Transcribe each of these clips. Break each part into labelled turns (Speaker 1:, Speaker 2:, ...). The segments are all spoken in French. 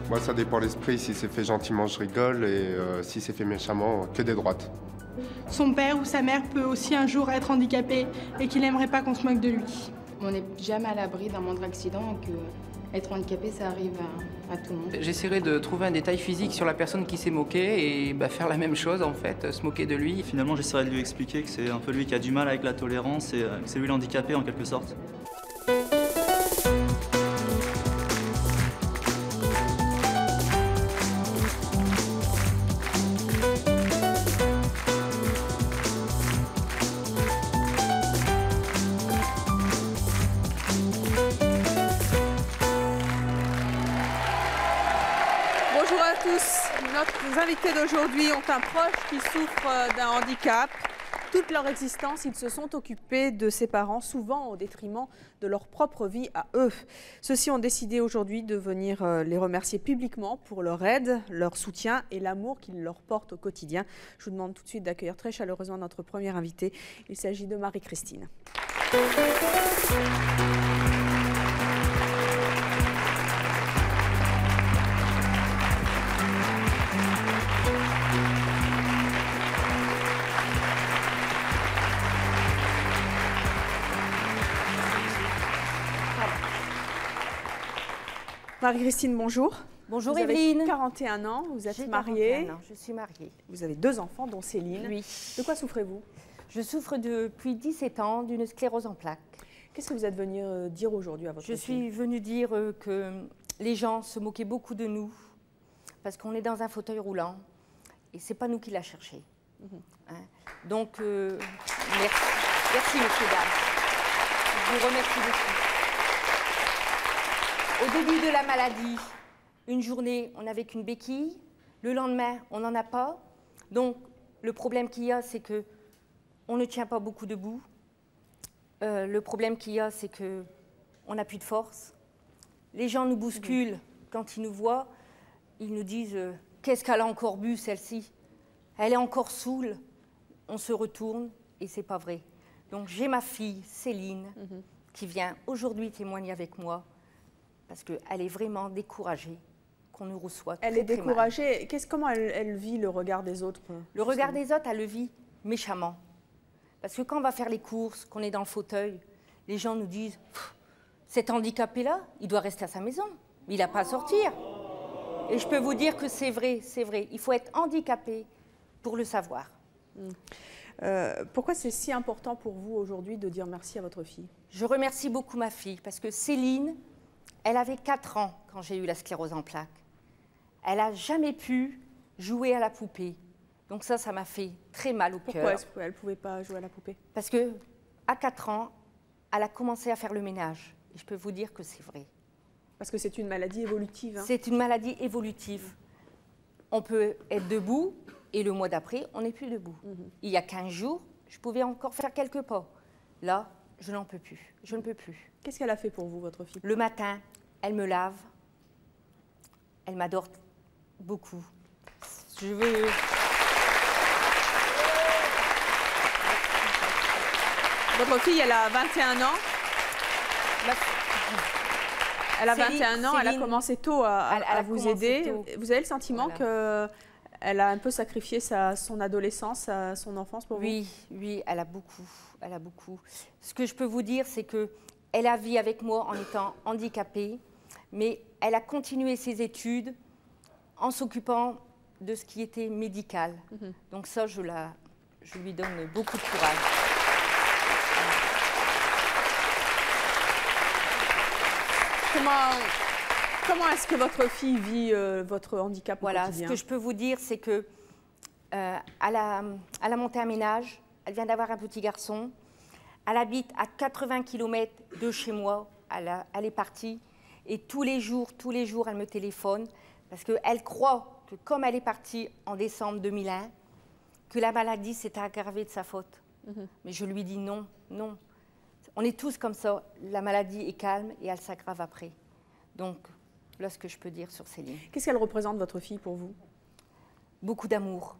Speaker 1: Moi, ça dépend l'esprit. Si c'est fait gentiment, je rigole. Et si c'est fait méchamment, que des droites.
Speaker 2: Son père ou sa mère peut aussi un jour être handicapé et qu'il n'aimerait pas qu'on se moque de lui.
Speaker 3: On n'est jamais à l'abri d'un moindre accident et que être handicapé, ça arrive à tout le monde.
Speaker 4: J'essaierai de trouver un détail physique sur la personne qui s'est moquée et faire la même chose en fait, se moquer de lui.
Speaker 5: Finalement, j'essaierai de lui expliquer que c'est un peu lui qui a du mal avec la tolérance et que c'est lui l'handicapé en quelque sorte.
Speaker 6: Bonjour à tous. Nos invités d'aujourd'hui ont un proche qui souffre d'un handicap. Toute leur existence, ils se sont occupés de ses parents, souvent au détriment de leur propre vie à eux. Ceux-ci ont décidé aujourd'hui de venir les remercier publiquement pour leur aide, leur soutien et l'amour qu'ils leur portent au quotidien. Je vous demande tout de suite d'accueillir très chaleureusement notre première invitée. Il s'agit de Marie-Christine. Marie-Christine, bonjour.
Speaker 7: Bonjour
Speaker 6: Evelyne.
Speaker 7: Evelyne.
Speaker 6: Vous avez 41 ans, vous êtes
Speaker 7: J'ai
Speaker 6: mariée.
Speaker 7: 41 ans, je suis mariée.
Speaker 6: Vous avez 2 enfants, dont Céline.
Speaker 7: Oui.
Speaker 6: De quoi souffrez-vous?
Speaker 7: Je souffre depuis 17 ans d'une sclérose en plaques.
Speaker 6: Qu'est-ce que vous êtes venue dire aujourd'hui à votre fille?
Speaker 7: Je suis venue dire que les gens se moquaient beaucoup de nous parce qu'on est dans un fauteuil roulant et c'est pas nous qui l'a cherché. Hein? Donc, merci. Merci, messieurs, dames. Je vous remercie beaucoup. Au début de la maladie, une journée, on n'avait qu'une béquille. Le lendemain, on n'en a pas. Donc, le problème qu'il y a, c'est qu'on ne tient pas beaucoup debout. Le problème qu'il y a, c'est qu'on n'a plus de force. Les gens nous bousculent quand ils nous voient. Ils nous disent qu'est-ce qu'elle a encore bu, celle-ci? Elle est encore saoule. On se retourne et c'est pas vrai. Donc, j'ai ma fille, Céline, qui vient aujourd'hui témoigner avec moi. Parce qu'elle est vraiment découragée, qu'on nous reçoit très,
Speaker 6: Elle est
Speaker 7: très
Speaker 6: découragée. Comment elle vit le regard des autres?
Speaker 7: Le regard des autres, elle le vit méchamment. Parce que quand on va faire les courses, qu'on est dans le fauteuil, les gens nous disent « Cet handicapé-là, il doit rester à sa maison, il n'a pas à sortir. » Et je peux vous dire que c'est vrai, c'est vrai. Il faut être handicapé pour le savoir.
Speaker 6: Pourquoi c'est si important pour vous aujourd'hui de dire merci à votre fille?
Speaker 7: Je remercie beaucoup ma fille, parce que Céline, elle avait 4 ans quand j'ai eu la sclérose en plaques. Elle n'a jamais pu jouer à la poupée. Donc ça m'a fait très mal au cœur.
Speaker 6: Pourquoi est-ce qu'elle ne pouvait pas jouer à la poupée?
Speaker 7: Parce qu'à 4 ans, elle a commencé à faire le ménage. Et je peux vous dire que c'est vrai.
Speaker 6: Parce que c'est une maladie évolutive. Hein.
Speaker 7: C'est une maladie évolutive. On peut être debout et le mois d'après, on n'est plus debout. Il y a 15 jours, je pouvais encore faire quelques pas. Là, je n'en peux plus. Je ne peux plus.
Speaker 6: Qu'est-ce qu'elle a fait pour vous, votre fille?
Speaker 7: Le matin, elle me lave. Elle m'adore beaucoup. Je veux...
Speaker 6: Votre fille, elle a 21 ans. Elle a 21 ans, elle a commencé tôt à vous aider. Vous avez le sentiment qu'elle a un peu sacrifié son adolescence, son enfance pour vous?
Speaker 7: Oui, elle a beaucoup. Elle a beaucoup. Ce que je peux vous dire, c'est qu'elle a vécu avec moi en étant handicapée, mais elle a continué ses études en s'occupant de ce qui était médical. Donc ça, je lui donne beaucoup de courage.
Speaker 6: Comment est-ce que votre fille vit votre handicap au quotidien?
Speaker 7: Ce que je peux vous dire, c'est qu'elle a monté un ménage, elle vient d'avoir un petit garçon, elle habite à 80 km de chez moi, elle est partie, et tous les jours, elle me téléphone, parce qu'elle croit que comme elle est partie en décembre 2001, que la maladie s'est aggravée de sa faute. Mais je lui dis non, non. On est tous comme ça, la maladie est calme et elle s'aggrave après. Donc, là, ce que je peux dire sur Céline.
Speaker 6: Qu'est-ce qu'elle représente, votre fille, pour vous?
Speaker 7: Beaucoup d'amour,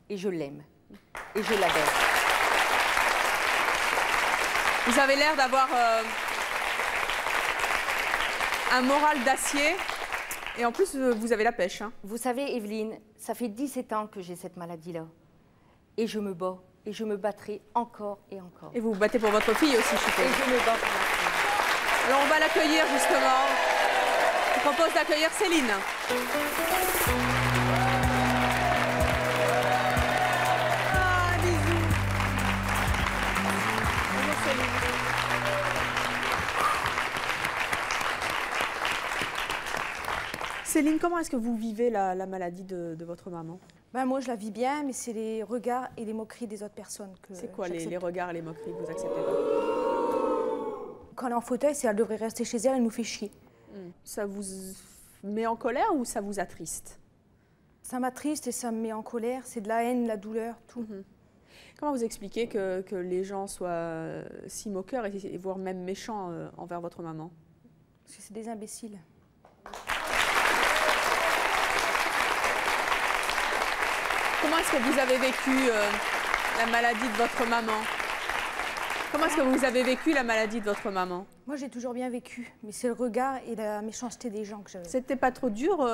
Speaker 7: et je l'aime, et je l'adore.
Speaker 6: Vous avez l'air d'avoir un moral d'acier. Et en plus, vous avez la pêche. Hein.
Speaker 7: Vous savez, Evelyne, ça fait 17 ans que j'ai cette maladie-là. Et je me bats. Et je me battrai encore et encore.
Speaker 6: Et vous vous battez pour votre fille aussi, je suppose.
Speaker 7: Et je me bats pour ma fille.
Speaker 6: Alors on va l'accueillir justement. Je vous propose d'accueillir Céline. Ah, bisous. Bonjour Céline. Céline, comment est-ce que vous vivez la maladie de votre maman?
Speaker 8: Ben moi, je la vis bien, mais c'est les regards et les moqueries des autres personnes que
Speaker 6: c'est quoi
Speaker 8: j'accepte.
Speaker 6: les regards et les moqueries que vous acceptez pas?
Speaker 8: Quand elle est en fauteuil, c'est elle devrait rester chez elle, elle nous fait chier.
Speaker 6: Ça vous met en colère ou ça vous attriste?
Speaker 8: Ça m'attriste et ça me met en colère. C'est de la haine, de la douleur, tout.
Speaker 6: Comment vous expliquez que les gens soient si moqueurs et voire même méchants envers votre maman?
Speaker 8: Parce que c'est des imbéciles.
Speaker 6: Comment est-ce que vous avez vécu la maladie de votre maman? Comment est-ce que vous avez vécu la maladie de votre maman?
Speaker 8: Moi, j'ai toujours bien vécu, mais c'est le regard et la méchanceté des gens que j'avais.
Speaker 6: C'était pas trop dur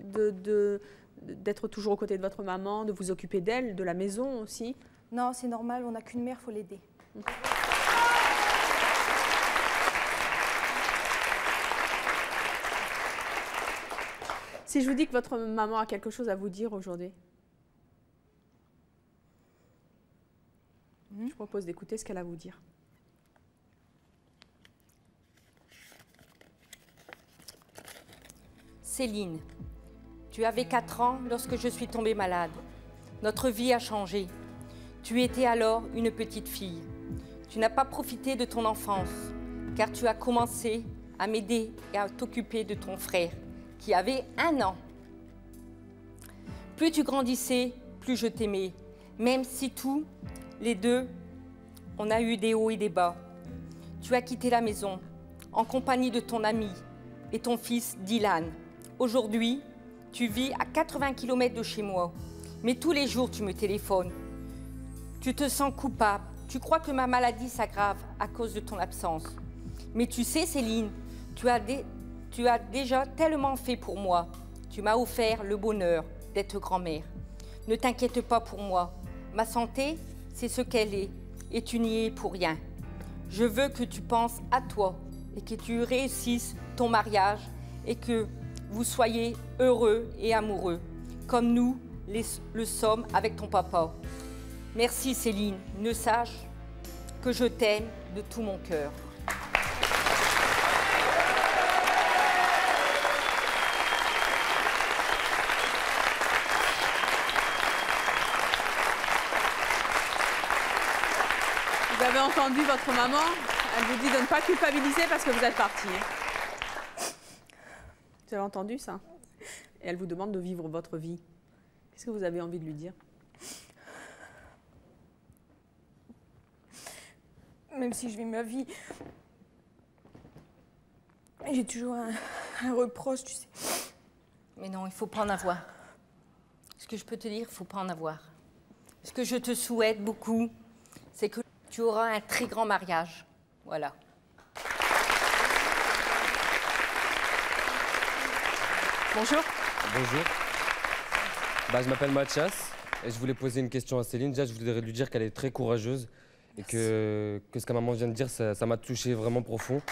Speaker 6: d'être toujours aux côtés de votre maman, de vous occuper d'elle, de la maison aussi?
Speaker 8: Non, c'est normal, on n'a qu'une mère, il faut l'aider.
Speaker 6: Si je vous dis que votre maman a quelque chose à vous dire aujourd'hui? Je propose d'écouter ce qu'elle a à vous dire.
Speaker 7: Céline, tu avais 4 ans lorsque je suis tombée malade. Notre vie a changé. Tu étais alors une petite fille. Tu n'as pas profité de ton enfance, car tu as commencé à m'aider et à t'occuper de ton frère, qui avait 1 an. Plus tu grandissais, plus je t'aimais, même si tous les deux, on a eu des hauts et des bas. Tu as quitté la maison en compagnie de ton ami et ton fils Dylan. Aujourd'hui, tu vis à 80 km de chez moi, mais tous les jours tu me téléphones. Tu te sens coupable, tu crois que ma maladie s'aggrave à cause de ton absence. Mais tu sais Céline, tu as déjà tellement fait pour moi. Tu m'as offert le bonheur d'être grand-mère. Ne t'inquiète pas pour moi. Ma santé, c'est ce qu'elle est, et tu n'y es pour rien. Je veux que tu penses à toi et que tu réussisses ton mariage et que vous soyez heureux et amoureux, comme nous le sommes avec ton papa. Merci Céline, ne sache que je t'aime de tout mon cœur.
Speaker 6: Vous avez entendu votre maman? Elle vous dit de ne pas culpabiliser parce que vous êtes parti. Vous avez entendu ça? Et elle vous demande de vivre votre vie. Qu'est-ce que vous avez envie de lui dire?
Speaker 8: Même si je vis ma vie, j'ai toujours un reproche, tu sais.
Speaker 7: Mais non, il ne faut pas en avoir. Ce que je peux te dire, il ne faut pas en avoir. Ce que je te souhaite beaucoup, c'est que tu auras un très grand mariage. Voilà.
Speaker 6: Bonjour.
Speaker 9: Bonjour. Je m'appelle Mathias et je voulais poser une question à Céline. Déjà, je voudrais lui dire qu'elle est très courageuse. Et que ce que maman vient de dire, ça m'a touché vraiment profond.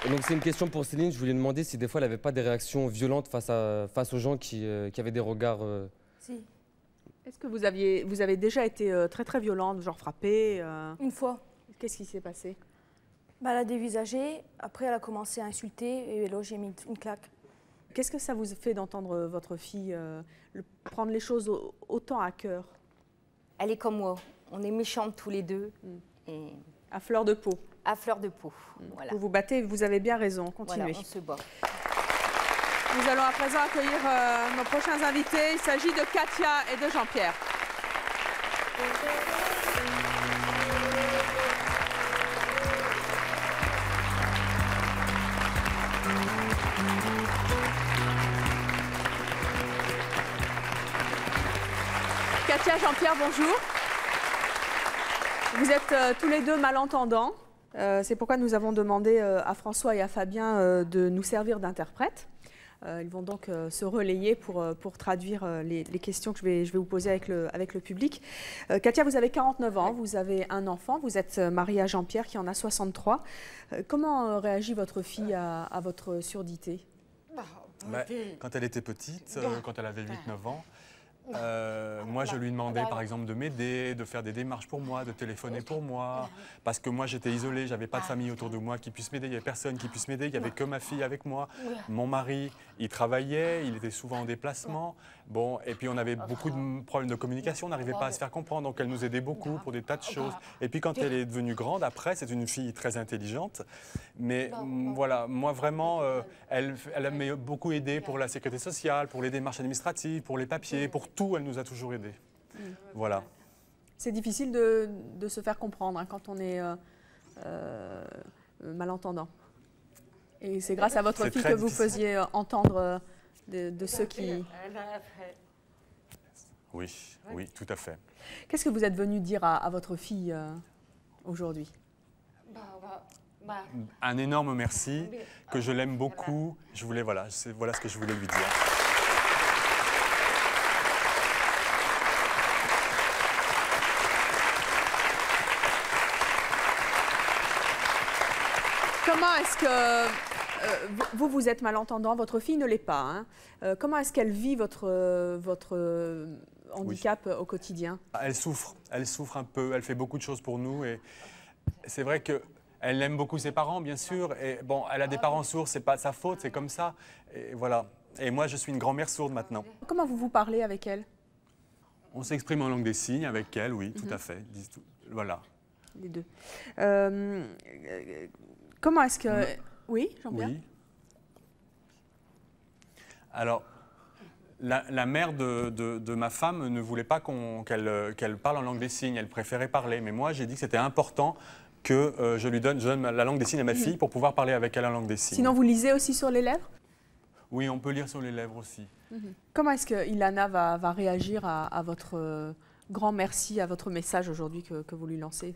Speaker 9: Et donc c'est une question pour Céline. Je voulais demander si des fois elle n'avait pas des réactions violentes face aux gens qui avaient des regards...
Speaker 8: Si.
Speaker 6: Est-ce que vous avez déjà été très très violente, genre frappée
Speaker 8: Une fois.
Speaker 6: Qu'est-ce qui s'est passé?
Speaker 8: Elle a dévisagé, après elle a commencé à insulter et là j'ai mis une claque.
Speaker 6: Qu'est-ce que ça vous fait d'entendre votre fille prendre les choses autant à cœur?
Speaker 7: Elle est comme moi. On est méchantes tous les deux. Et
Speaker 6: à fleur de peau.
Speaker 7: À fleur de peau. Voilà.
Speaker 6: Vous vous battez, vous avez bien raison. Continuez.
Speaker 7: Voilà, on se bat.
Speaker 6: Nous allons à présent accueillir nos prochains invités. Il s'agit de Katia et de Jean-Pierre. Katia, Jean-Pierre, bonjour. Vous êtes tous les deux malentendants. C'est pourquoi nous avons demandé à François et à Fabien de nous servir d'interprètes. Ils vont donc se relayer pour traduire les questions que je vais vous poser avec le public. Katia, vous avez 49 ans, vous avez un enfant, vous êtes mariée à Jean-Pierre qui en a 63. Comment réagit votre fille à votre surdité?
Speaker 10: Quand elle était petite, quand elle avait 8-9 ans, moi, je lui demandais, par exemple, de m'aider, de faire des démarches pour moi, de téléphoner pour moi, parce que moi, j'étais isolé, j'avais pas de famille autour de moi qui puisse m'aider, il n'y avait personne qui puisse m'aider, il n'y avait que ma fille avec moi. Mon mari, il travaillait, il était souvent en déplacement, bon, et puis on avait beaucoup de problèmes de communication, on n'arrivait pas à se faire comprendre, donc elle nous aidait beaucoup pour des tas de choses. Et puis quand elle est devenue grande, après, c'est une fille très intelligente, mais voilà, moi vraiment, elle m'a beaucoup aidé pour la sécurité sociale, pour les démarches administratives, pour les papiers, pour tout, elle nous a toujours aidés. Voilà.
Speaker 6: C'est difficile de se faire comprendre hein, quand on est malentendant. Et c'est grâce à votre fille que vous faisiez entendre de ceux qui...
Speaker 10: Oui, oui, tout à fait.
Speaker 6: Qu'est-ce que vous êtes venu dire à votre fille aujourd'hui?
Speaker 10: Un énorme merci, que je l'aime beaucoup. Je voulais, voilà ce que je voulais lui dire.
Speaker 6: Comment est-ce que vous êtes malentendant, votre fille ne l'est pas. Hein. Comment est-ce qu'elle vit votre handicap au quotidien?
Speaker 10: Elle souffre un peu, elle fait beaucoup de choses pour nous et c'est vrai qu'elle aime beaucoup ses parents, bien sûr. Et bon, elle a des parents sourds, c'est pas sa faute, c'est comme ça. Et voilà. Et moi, je suis une grand-mère sourde maintenant.
Speaker 6: Comment vous parlez avec elle?
Speaker 10: On s'exprime en langue des signes avec elle, oui, tout à fait. Voilà.
Speaker 6: Les deux. Comment est-ce que... Oui, Jean-Pierre?
Speaker 10: Oui. Alors, la mère de ma femme ne voulait pas qu'elle parle en langue des signes, elle préférait parler. Mais moi, j'ai dit que c'était important que je donne la langue des signes à ma fille pour pouvoir parler avec elle en langue des signes.
Speaker 6: Sinon, vous lisez aussi sur les lèvres?
Speaker 10: Oui, on peut lire sur les lèvres aussi.
Speaker 6: Comment est-ce que Ilana va réagir à votre grand merci, à votre message aujourd'hui que vous lui lancez?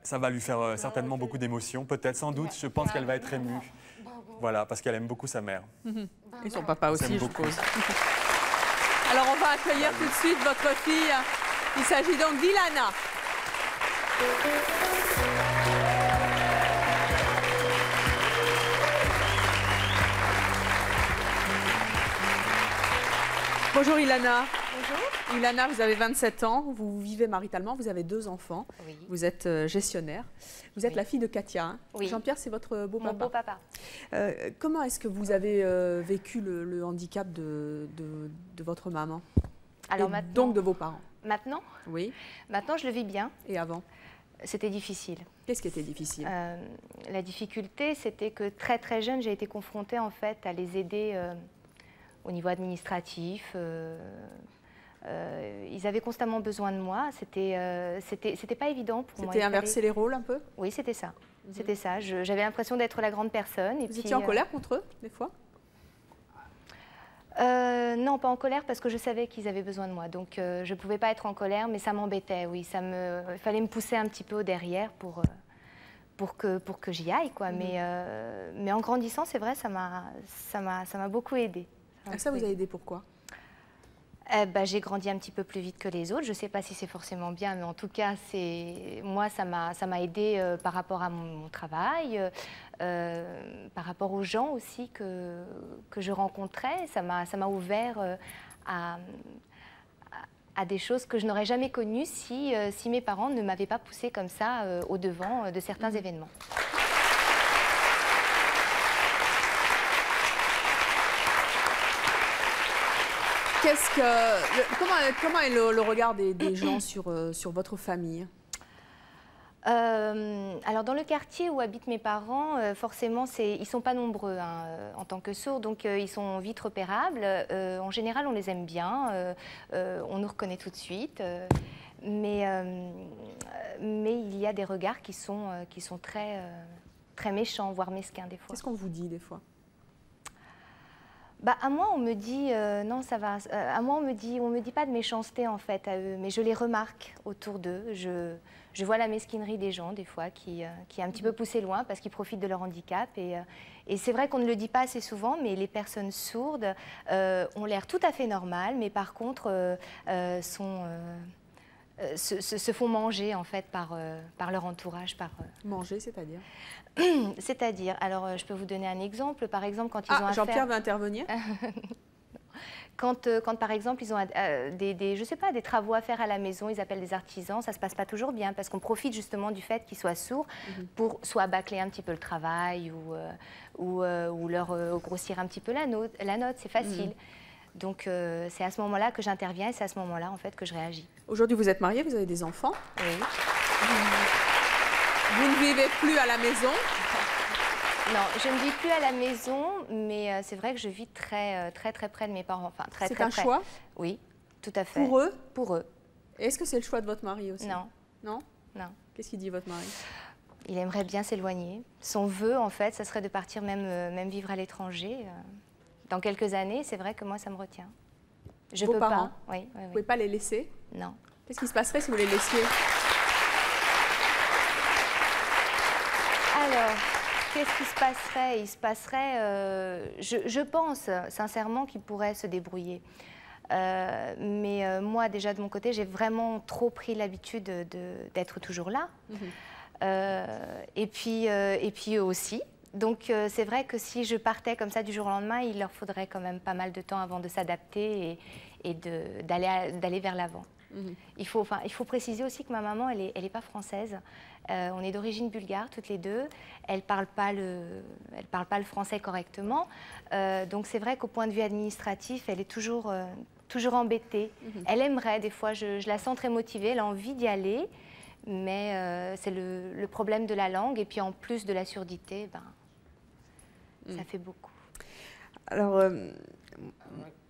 Speaker 10: Ça va lui faire certainement beaucoup d'émotions, peut-être, sans doute. Je pense qu'elle va être émue. Voilà, parce qu'elle aime beaucoup sa mère.
Speaker 6: Et son papa aussi, je suppose. Alors, on va accueillir tout de suite votre fille. Il s'agit donc d'Ilana. Bonjour Ilana. Bonjour. Ilana, vous avez 27 ans, vous vivez maritalement, vous avez 2 enfants, oui. Vous êtes gestionnaire, vous êtes la fille de Katia. Hein. Oui. Jean-Pierre, c'est votre beau-papa.
Speaker 7: Mon beau-papa.
Speaker 6: Comment est-ce que vous avez vécu le handicap de votre maman? Alors maintenant, donc de vos parents?
Speaker 7: Maintenant?
Speaker 6: Oui.
Speaker 7: Maintenant, je le vis bien.
Speaker 6: Et avant?
Speaker 7: C'était difficile.
Speaker 6: Qu'est-ce qui était difficile?
Speaker 7: La difficulté, c'était que très très jeune, j'ai été confrontée en fait à les aider au niveau administratif. Ils avaient constamment besoin de moi. C'était pas évident pour moi.
Speaker 6: C'était inverser les rôles un peu?
Speaker 7: Oui, c'était ça. C'était ça. J'avais l'impression d'être la grande personne.
Speaker 6: Vous étiez en colère contre eux, des fois?
Speaker 7: Non, pas en colère parce que je savais qu'ils avaient besoin de moi. Donc je ne pouvais pas être en colère, mais ça m'embêtait, oui. Il fallait me pousser un petit peu au derrière pour que j'y aille, quoi. Mais en grandissant, c'est vrai, ça m'a beaucoup aidée.
Speaker 6: Ça vous a aidé pourquoi?
Speaker 7: J'ai grandi un petit peu plus vite que les autres. Je ne sais pas si c'est forcément bien, mais en tout cas, moi, ça m'a aidée par rapport à mon travail, par rapport aux gens aussi que je rencontrais. Ça m'a ouvert à des choses que je n'aurais jamais connues si mes parents ne m'avaient pas poussée comme ça au devant de certains événements.
Speaker 6: Comment est le regard des gens sur votre famille?
Speaker 7: Alors dans le quartier où habitent mes parents, forcément ils ne sont pas nombreux hein, en tant que sourds, donc ils sont vite repérables. En général on les aime bien, on nous reconnaît tout de suite, mais il y a des regards qui sont très méchants, voire mesquins des fois.
Speaker 6: Qu'est-ce qu'on vous dit des fois?
Speaker 11: À moi, on me dit, non, ça va. À moi, on me dit pas de méchanceté, en fait, à eux, mais je les remarque autour d'eux. Je vois la mesquinerie des gens, des fois, qui est un petit peu poussée loin parce qu'ils profitent de leur handicap. Et c'est vrai qu'on ne le dit pas assez souvent, mais les personnes sourdes ont l'air tout à fait normales, mais par contre, se font manger, en fait, par leur entourage.
Speaker 6: Manger, c'est-à-dire
Speaker 11: C'est-à-dire, alors je peux vous donner un exemple. Par exemple, quand ils ont
Speaker 6: Jean-Pierre veut intervenir.
Speaker 11: Quand, par exemple, ils ont je sais pas, des travaux à faire à la maison, ils appellent des artisans, ça ne se passe pas toujours bien parce qu'on profite justement du fait qu'ils soient sourds pour soit bâcler un petit peu le travail ou leur grossir un petit peu la note, c'est facile. Donc c'est à ce moment-là que j'interviens et c'est à ce moment-là en fait que je réagis.
Speaker 6: Aujourd'hui, vous êtes mariée, vous avez des enfants.
Speaker 11: Oui.
Speaker 6: Vous ne vivez plus à la maison?
Speaker 11: Non, je ne vis plus à la maison, mais c'est vrai que je vis très près de mes parents. Enfin, très près.
Speaker 6: C'est un choix?
Speaker 11: Oui, tout à fait.
Speaker 6: Pour eux?
Speaker 11: Pour eux.
Speaker 6: Est-ce que c'est le choix de votre mari aussi?
Speaker 11: Non.
Speaker 6: Non?
Speaker 11: Non.
Speaker 6: Qu'est-ce qu'il dit, votre mari?
Speaker 11: Il aimerait bien s'éloigner. Son vœu, en fait, ça serait de partir même vivre à l'étranger. Dans quelques années, c'est vrai que moi, ça me retient. Je
Speaker 6: Vos
Speaker 11: peux
Speaker 6: parents?
Speaker 11: pas. Oui.
Speaker 6: Vous ne pouvez pas les laisser?
Speaker 11: Non.
Speaker 6: Qu'est-ce qui se passerait si vous les laissiez?
Speaker 11: Alors, qu'est-ce qui se passerait? Il se passerait, je pense sincèrement qu'ils pourraient se débrouiller. Mais moi, déjà de mon côté, j'ai vraiment trop pris l'habitude d'être toujours là. Et puis eux aussi. Donc c'est vrai que si je partais comme ça du jour au lendemain, il leur faudrait quand même pas mal de temps avant de s'adapter et d'aller vers l'avant. Il faut préciser aussi que ma maman, elle est pas française. On est d'origine bulgare, toutes les deux. Elle parle pas le français correctement. Donc c'est vrai qu'au point de vue administratif, elle est toujours embêtée. Elle aimerait, des fois, je la sens très motivée, elle a envie d'y aller. Mais c'est le problème de la langue. Et puis en plus de la surdité, ça fait beaucoup.
Speaker 6: Alors,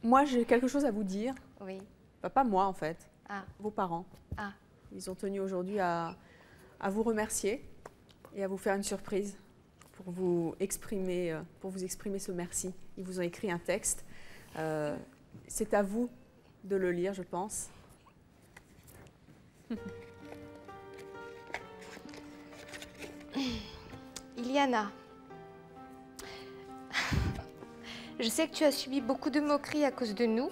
Speaker 6: moi, j'ai quelque chose à vous dire.
Speaker 11: Oui.
Speaker 6: Pas moi, en fait.
Speaker 11: Ah.
Speaker 6: Vos parents.
Speaker 11: Ah.
Speaker 6: Ils ont tenu aujourd'hui à vous remercier et à vous faire une surprise pour vous exprimer ce merci. Ils vous ont écrit un texte. C'est à vous de le lire, je pense.
Speaker 11: Iliana, je sais que tu as subi beaucoup de moqueries à cause de nous.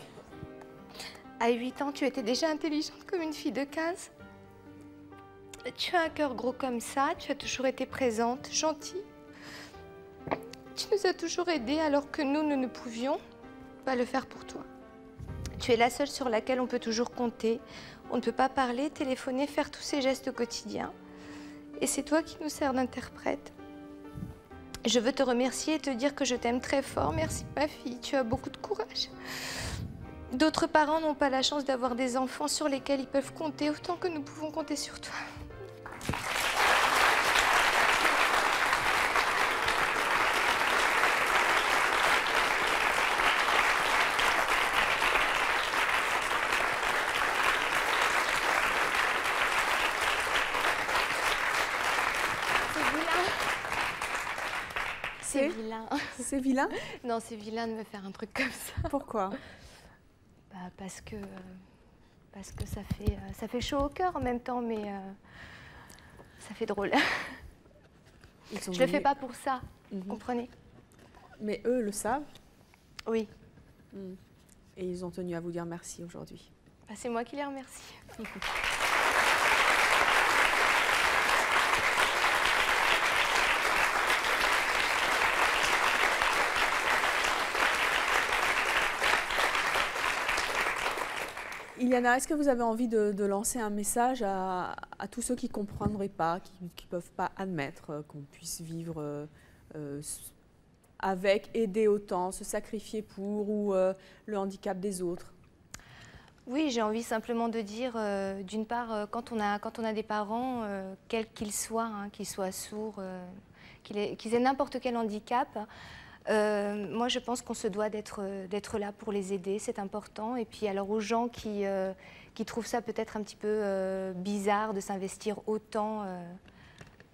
Speaker 11: À 8 ans, tu étais déjà intelligente comme une fille de 15. Tu as un cœur gros comme ça, tu as toujours été présente, gentille. Tu nous as toujours aidés alors que nous ne pouvions pas le faire pour toi. Tu es la seule sur laquelle on peut toujours compter. On ne peut pas parler, téléphoner, faire tous ces gestes quotidiens. Et c'est toi qui nous sers d'interprète. Je veux te remercier et te dire que je t'aime très fort. Merci ma fille, tu as beaucoup de courage. D'autres parents n'ont pas la chance d'avoir des enfants sur lesquels ils peuvent compter autant que nous pouvons compter sur toi. C'est vilain.
Speaker 6: C'est vilain?
Speaker 11: Non, c'est vilain de me faire un truc comme ça.
Speaker 6: Pourquoi?
Speaker 11: Parce que ça fait chaud au cœur en même temps, mais ça fait drôle. Je le fais pas pour ça, vous comprenez?
Speaker 6: Mais eux le savent?
Speaker 11: Oui.
Speaker 6: Et ils ont tenu à vous dire merci aujourd'hui.
Speaker 11: C'est moi qui les remercie.
Speaker 6: Iliana, est-ce que vous avez envie de lancer un message à tous ceux qui ne comprendraient pas, qui ne peuvent pas admettre qu'on puisse vivre avec, aider autant, se sacrifier pour ou le handicap des autres?
Speaker 11: Oui, j'ai envie simplement de dire, d'une part, quand on a des parents, quels qu'ils soient, qu'ils soient sourds, qu'ils aient n'importe quel handicap, moi, je pense qu'on se doit d'être là pour les aider, c'est important. Et puis, alors, aux gens qui trouvent ça peut-être un petit peu bizarre de s'investir autant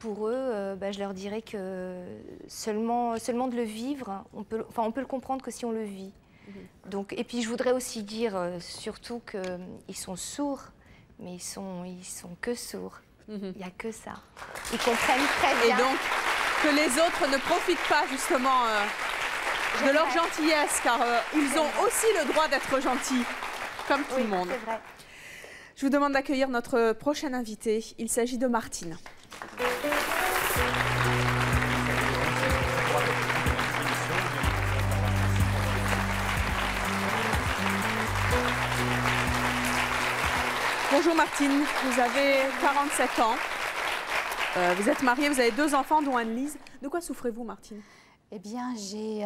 Speaker 11: pour eux, je leur dirais que seulement de le vivre, on peut le comprendre que si on le vit. Donc, et puis je voudrais aussi dire surtout qu'ils sont sourds, mais ils sont que sourds. Il n'y a que ça. Ils comprennent très bien.
Speaker 6: Et donc, que les autres ne profitent pas justement de leur gentillesse, car ils ont aussi le droit d'être gentils, comme tout le monde.
Speaker 11: C'est vrai.
Speaker 6: Je vous demande d'accueillir notre prochaine invitée. Il s'agit de Martine. Bonjour Martine, vous avez 47 ans. Vous êtes mariée, vous avez 2 enfants, dont Anne-Lise. De quoi souffrez-vous, Martine?
Speaker 12: Eh bien, j'ai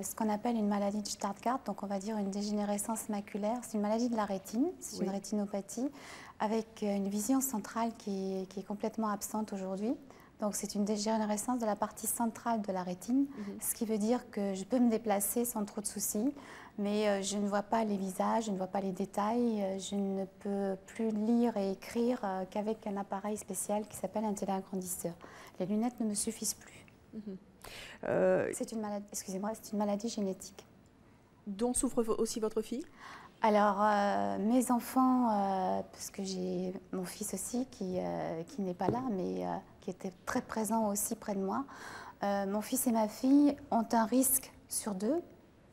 Speaker 12: ce qu'on appelle une maladie de Stargardt, donc on va dire une dégénérescence maculaire. C'est une maladie de la rétine, c'est une rétinopathie, avec une vision centrale qui est complètement absente aujourd'hui. Donc c'est une dégénérescence de la partie centrale de la rétine, ce qui veut dire que je peux me déplacer sans trop de soucis, mais je ne vois pas les visages, je ne vois pas les détails, je ne peux plus lire et écrire qu'avec un appareil spécial qui s'appelle un téléagrandisseur. Les lunettes ne me suffisent plus. C'est une maladie, excusez-moi, c'est une maladie génétique.
Speaker 6: Dont souffre aussi votre fille?
Speaker 12: Alors, mes enfants, parce que j'ai mon fils aussi qui n'est pas là, mais qui était très présent aussi près de moi. Mon fils et ma fille ont un risque sur 2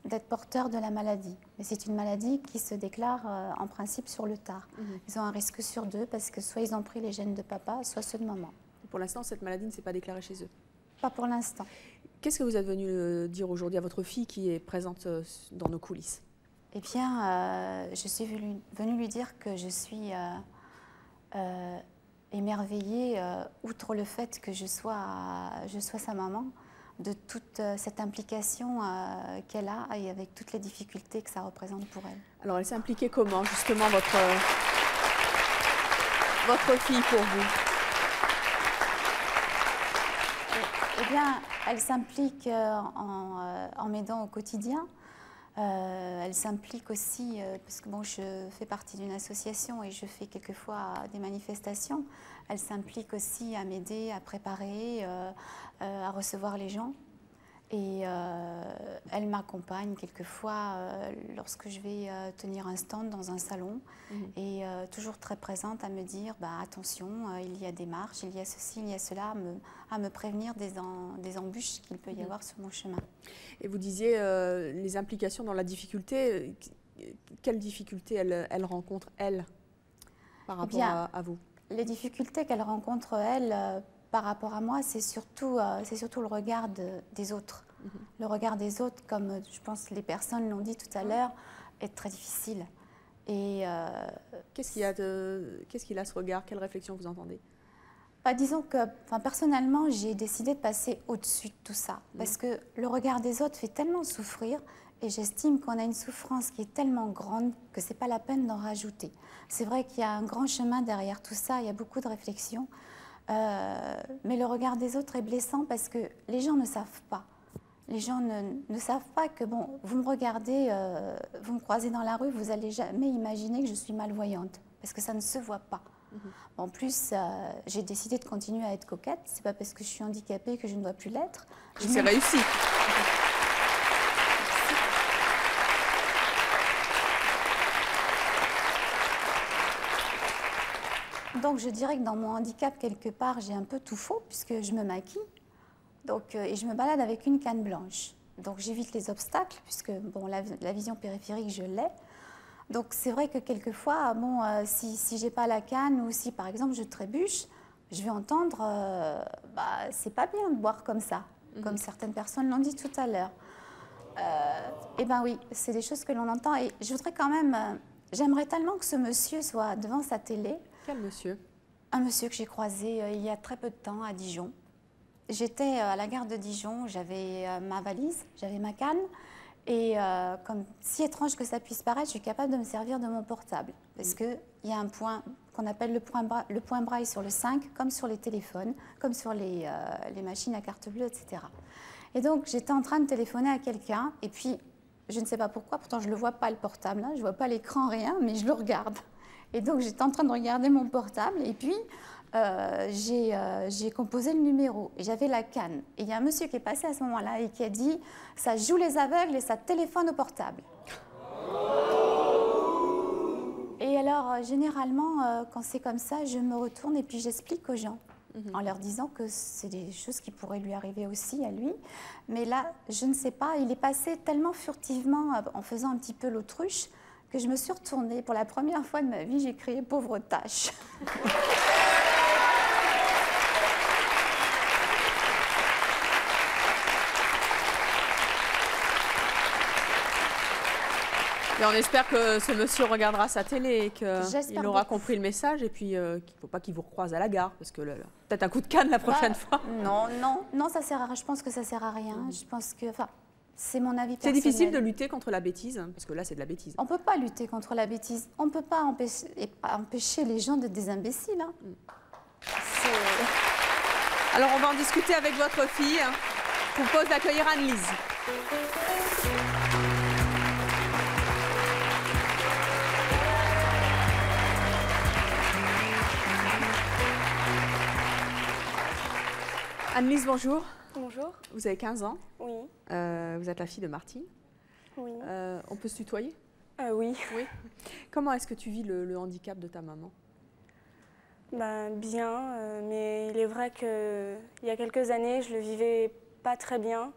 Speaker 12: d'être porteurs de la maladie. Mais c'est une maladie qui se déclare en principe sur le tard. Ils ont un risque sur 2 parce que soit ils ont pris les gènes de papa, soit ceux de maman.
Speaker 6: Et pour l'instant, cette maladie ne s'est pas déclarée chez eux?
Speaker 12: Pas pour l'instant.
Speaker 6: Qu'est-ce que vous êtes venu dire aujourd'hui à votre fille qui est présente dans nos coulisses?
Speaker 12: Eh bien, je suis venue lui dire que je suis émerveillée, outre le fait que je sois sa maman, de toute cette implication qu'elle a et avec toutes les difficultés que ça représente pour elle.
Speaker 6: Alors, elle s'est impliquée comment, justement, votre fille pour vous?
Speaker 12: Eh bien, elle s'implique en m'aidant au quotidien. Elle s'implique aussi, parce que bon, je fais partie d'une association et je fais quelquefois des manifestations. Elle s'implique aussi à m'aider, à préparer, à recevoir les gens. Et elle m'accompagne quelquefois lorsque je vais tenir un stand dans un salon. Et toujours très présente à me dire, attention, il y a des marches, il y a ceci, il y a cela, à me prévenir des embûches qu'il peut y avoir sur mon chemin.
Speaker 6: Et vous disiez les implications dans la difficulté. Quelles difficultés elle rencontre, elle, par rapport à vous?
Speaker 12: Les difficultés qu'elle rencontre, elle, par rapport à moi, c'est surtout le regard des autres. Le regard des autres, comme je pense les personnes l'ont dit tout à l'heure, est très difficile. Et
Speaker 6: qu'est-ce qu'il a ce regard? Quelle réflexion vous entendez?
Speaker 12: Disons que, personnellement, j'ai décidé de passer au-dessus de tout ça. Parce que le regard des autres fait tellement souffrir et j'estime qu'on a une souffrance qui est tellement grande que ce n'est pas la peine d'en rajouter. C'est vrai qu'il y a un grand chemin derrière tout ça, il y a beaucoup de réflexions. Mais le regard des autres est blessant parce que les gens ne savent pas. Les gens ne savent pas que, bon, vous me regardez, vous me croisez dans la rue, vous n'allez jamais imaginer que je suis malvoyante, parce que ça ne se voit pas. En plus, j'ai décidé de continuer à être coquette. C'est pas parce que je suis handicapée que je ne dois plus l'être.
Speaker 6: C'est réussi.
Speaker 12: Donc je dirais que dans mon handicap, quelque part, j'ai un peu tout faux, puisque je me maquille. Donc, et je me balade avec une canne blanche. Donc j'évite les obstacles, puisque bon, la vision périphérique, je l'ai. Donc c'est vrai que quelquefois, bon, si j'ai pas la canne ou si par exemple je trébuche, je vais entendre c'est pas bien de boire comme ça, comme certaines personnes l'ont dit tout à l'heure. Eh bien oui, c'est des choses que l'on entend. Et je voudrais quand même, j'aimerais tellement que ce monsieur soit devant sa télé.
Speaker 6: Quel monsieur?
Speaker 12: Un monsieur que j'ai croisé il y a très peu de temps à Dijon. J'étais à la gare de Dijon, j'avais ma valise, j'avais ma canne. Et comme si étrange que ça puisse paraître, je suis capable de me servir de mon portable. Parce qu'il y a un point qu'on appelle le point braille sur le 5, comme sur les téléphones, comme sur les machines à carte bleue, etc. Et donc, j'étais en train de téléphoner à quelqu'un, et puis, je ne sais pas pourquoi, pourtant je ne le vois pas le portable, hein, je ne vois pas l'écran, rien, mais je le regarde. Et donc, j'étais en train de regarder mon portable, et puis, j'ai composé le numéro et j'avais la canne. Et il y a un monsieur qui est passé à ce moment-là et qui a dit « ça joue les aveugles et ça téléphone au portable ». Et alors, généralement, quand c'est comme ça, je me retourne et puis j'explique aux gens en leur disant que c'est des choses qui pourraient lui arriver aussi à lui. Mais là, je ne sais pas, il est passé tellement furtivement en faisant un petit peu l'autruche que je me suis retournée. Pour la première fois de ma vie, j'ai crié « pauvre tâche ».
Speaker 6: Et on espère que ce monsieur regardera sa télé et qu'il aura compris le message et puis qu'il ne faut pas qu'il vous recroise à la gare parce que peut-être un coup de canne la prochaine fois.
Speaker 12: Non, ça sert à, je pense que ça sert à rien. Je pense que, enfin, c'est mon avis personnel.
Speaker 6: C'est difficile de lutter contre la bêtise parce que là c'est de la bêtise.
Speaker 12: On ne peut pas lutter contre la bêtise. On ne peut pas empêcher les gens d'être des imbéciles. Hein.
Speaker 6: Alors on va en discuter avec votre fille. Je vous propose d'accueillir Anne-Lise. Anne-Lise, bonjour.
Speaker 13: Bonjour.
Speaker 6: Vous avez 15 ans.
Speaker 13: Oui.
Speaker 6: Vous êtes la fille de Martine.
Speaker 13: Oui.
Speaker 6: On peut se tutoyer?
Speaker 13: Oui.
Speaker 6: Comment est-ce que tu vis le handicap de ta maman?
Speaker 13: Bien, mais il est vrai qu'il y a quelques années, je le vivais pas très bien.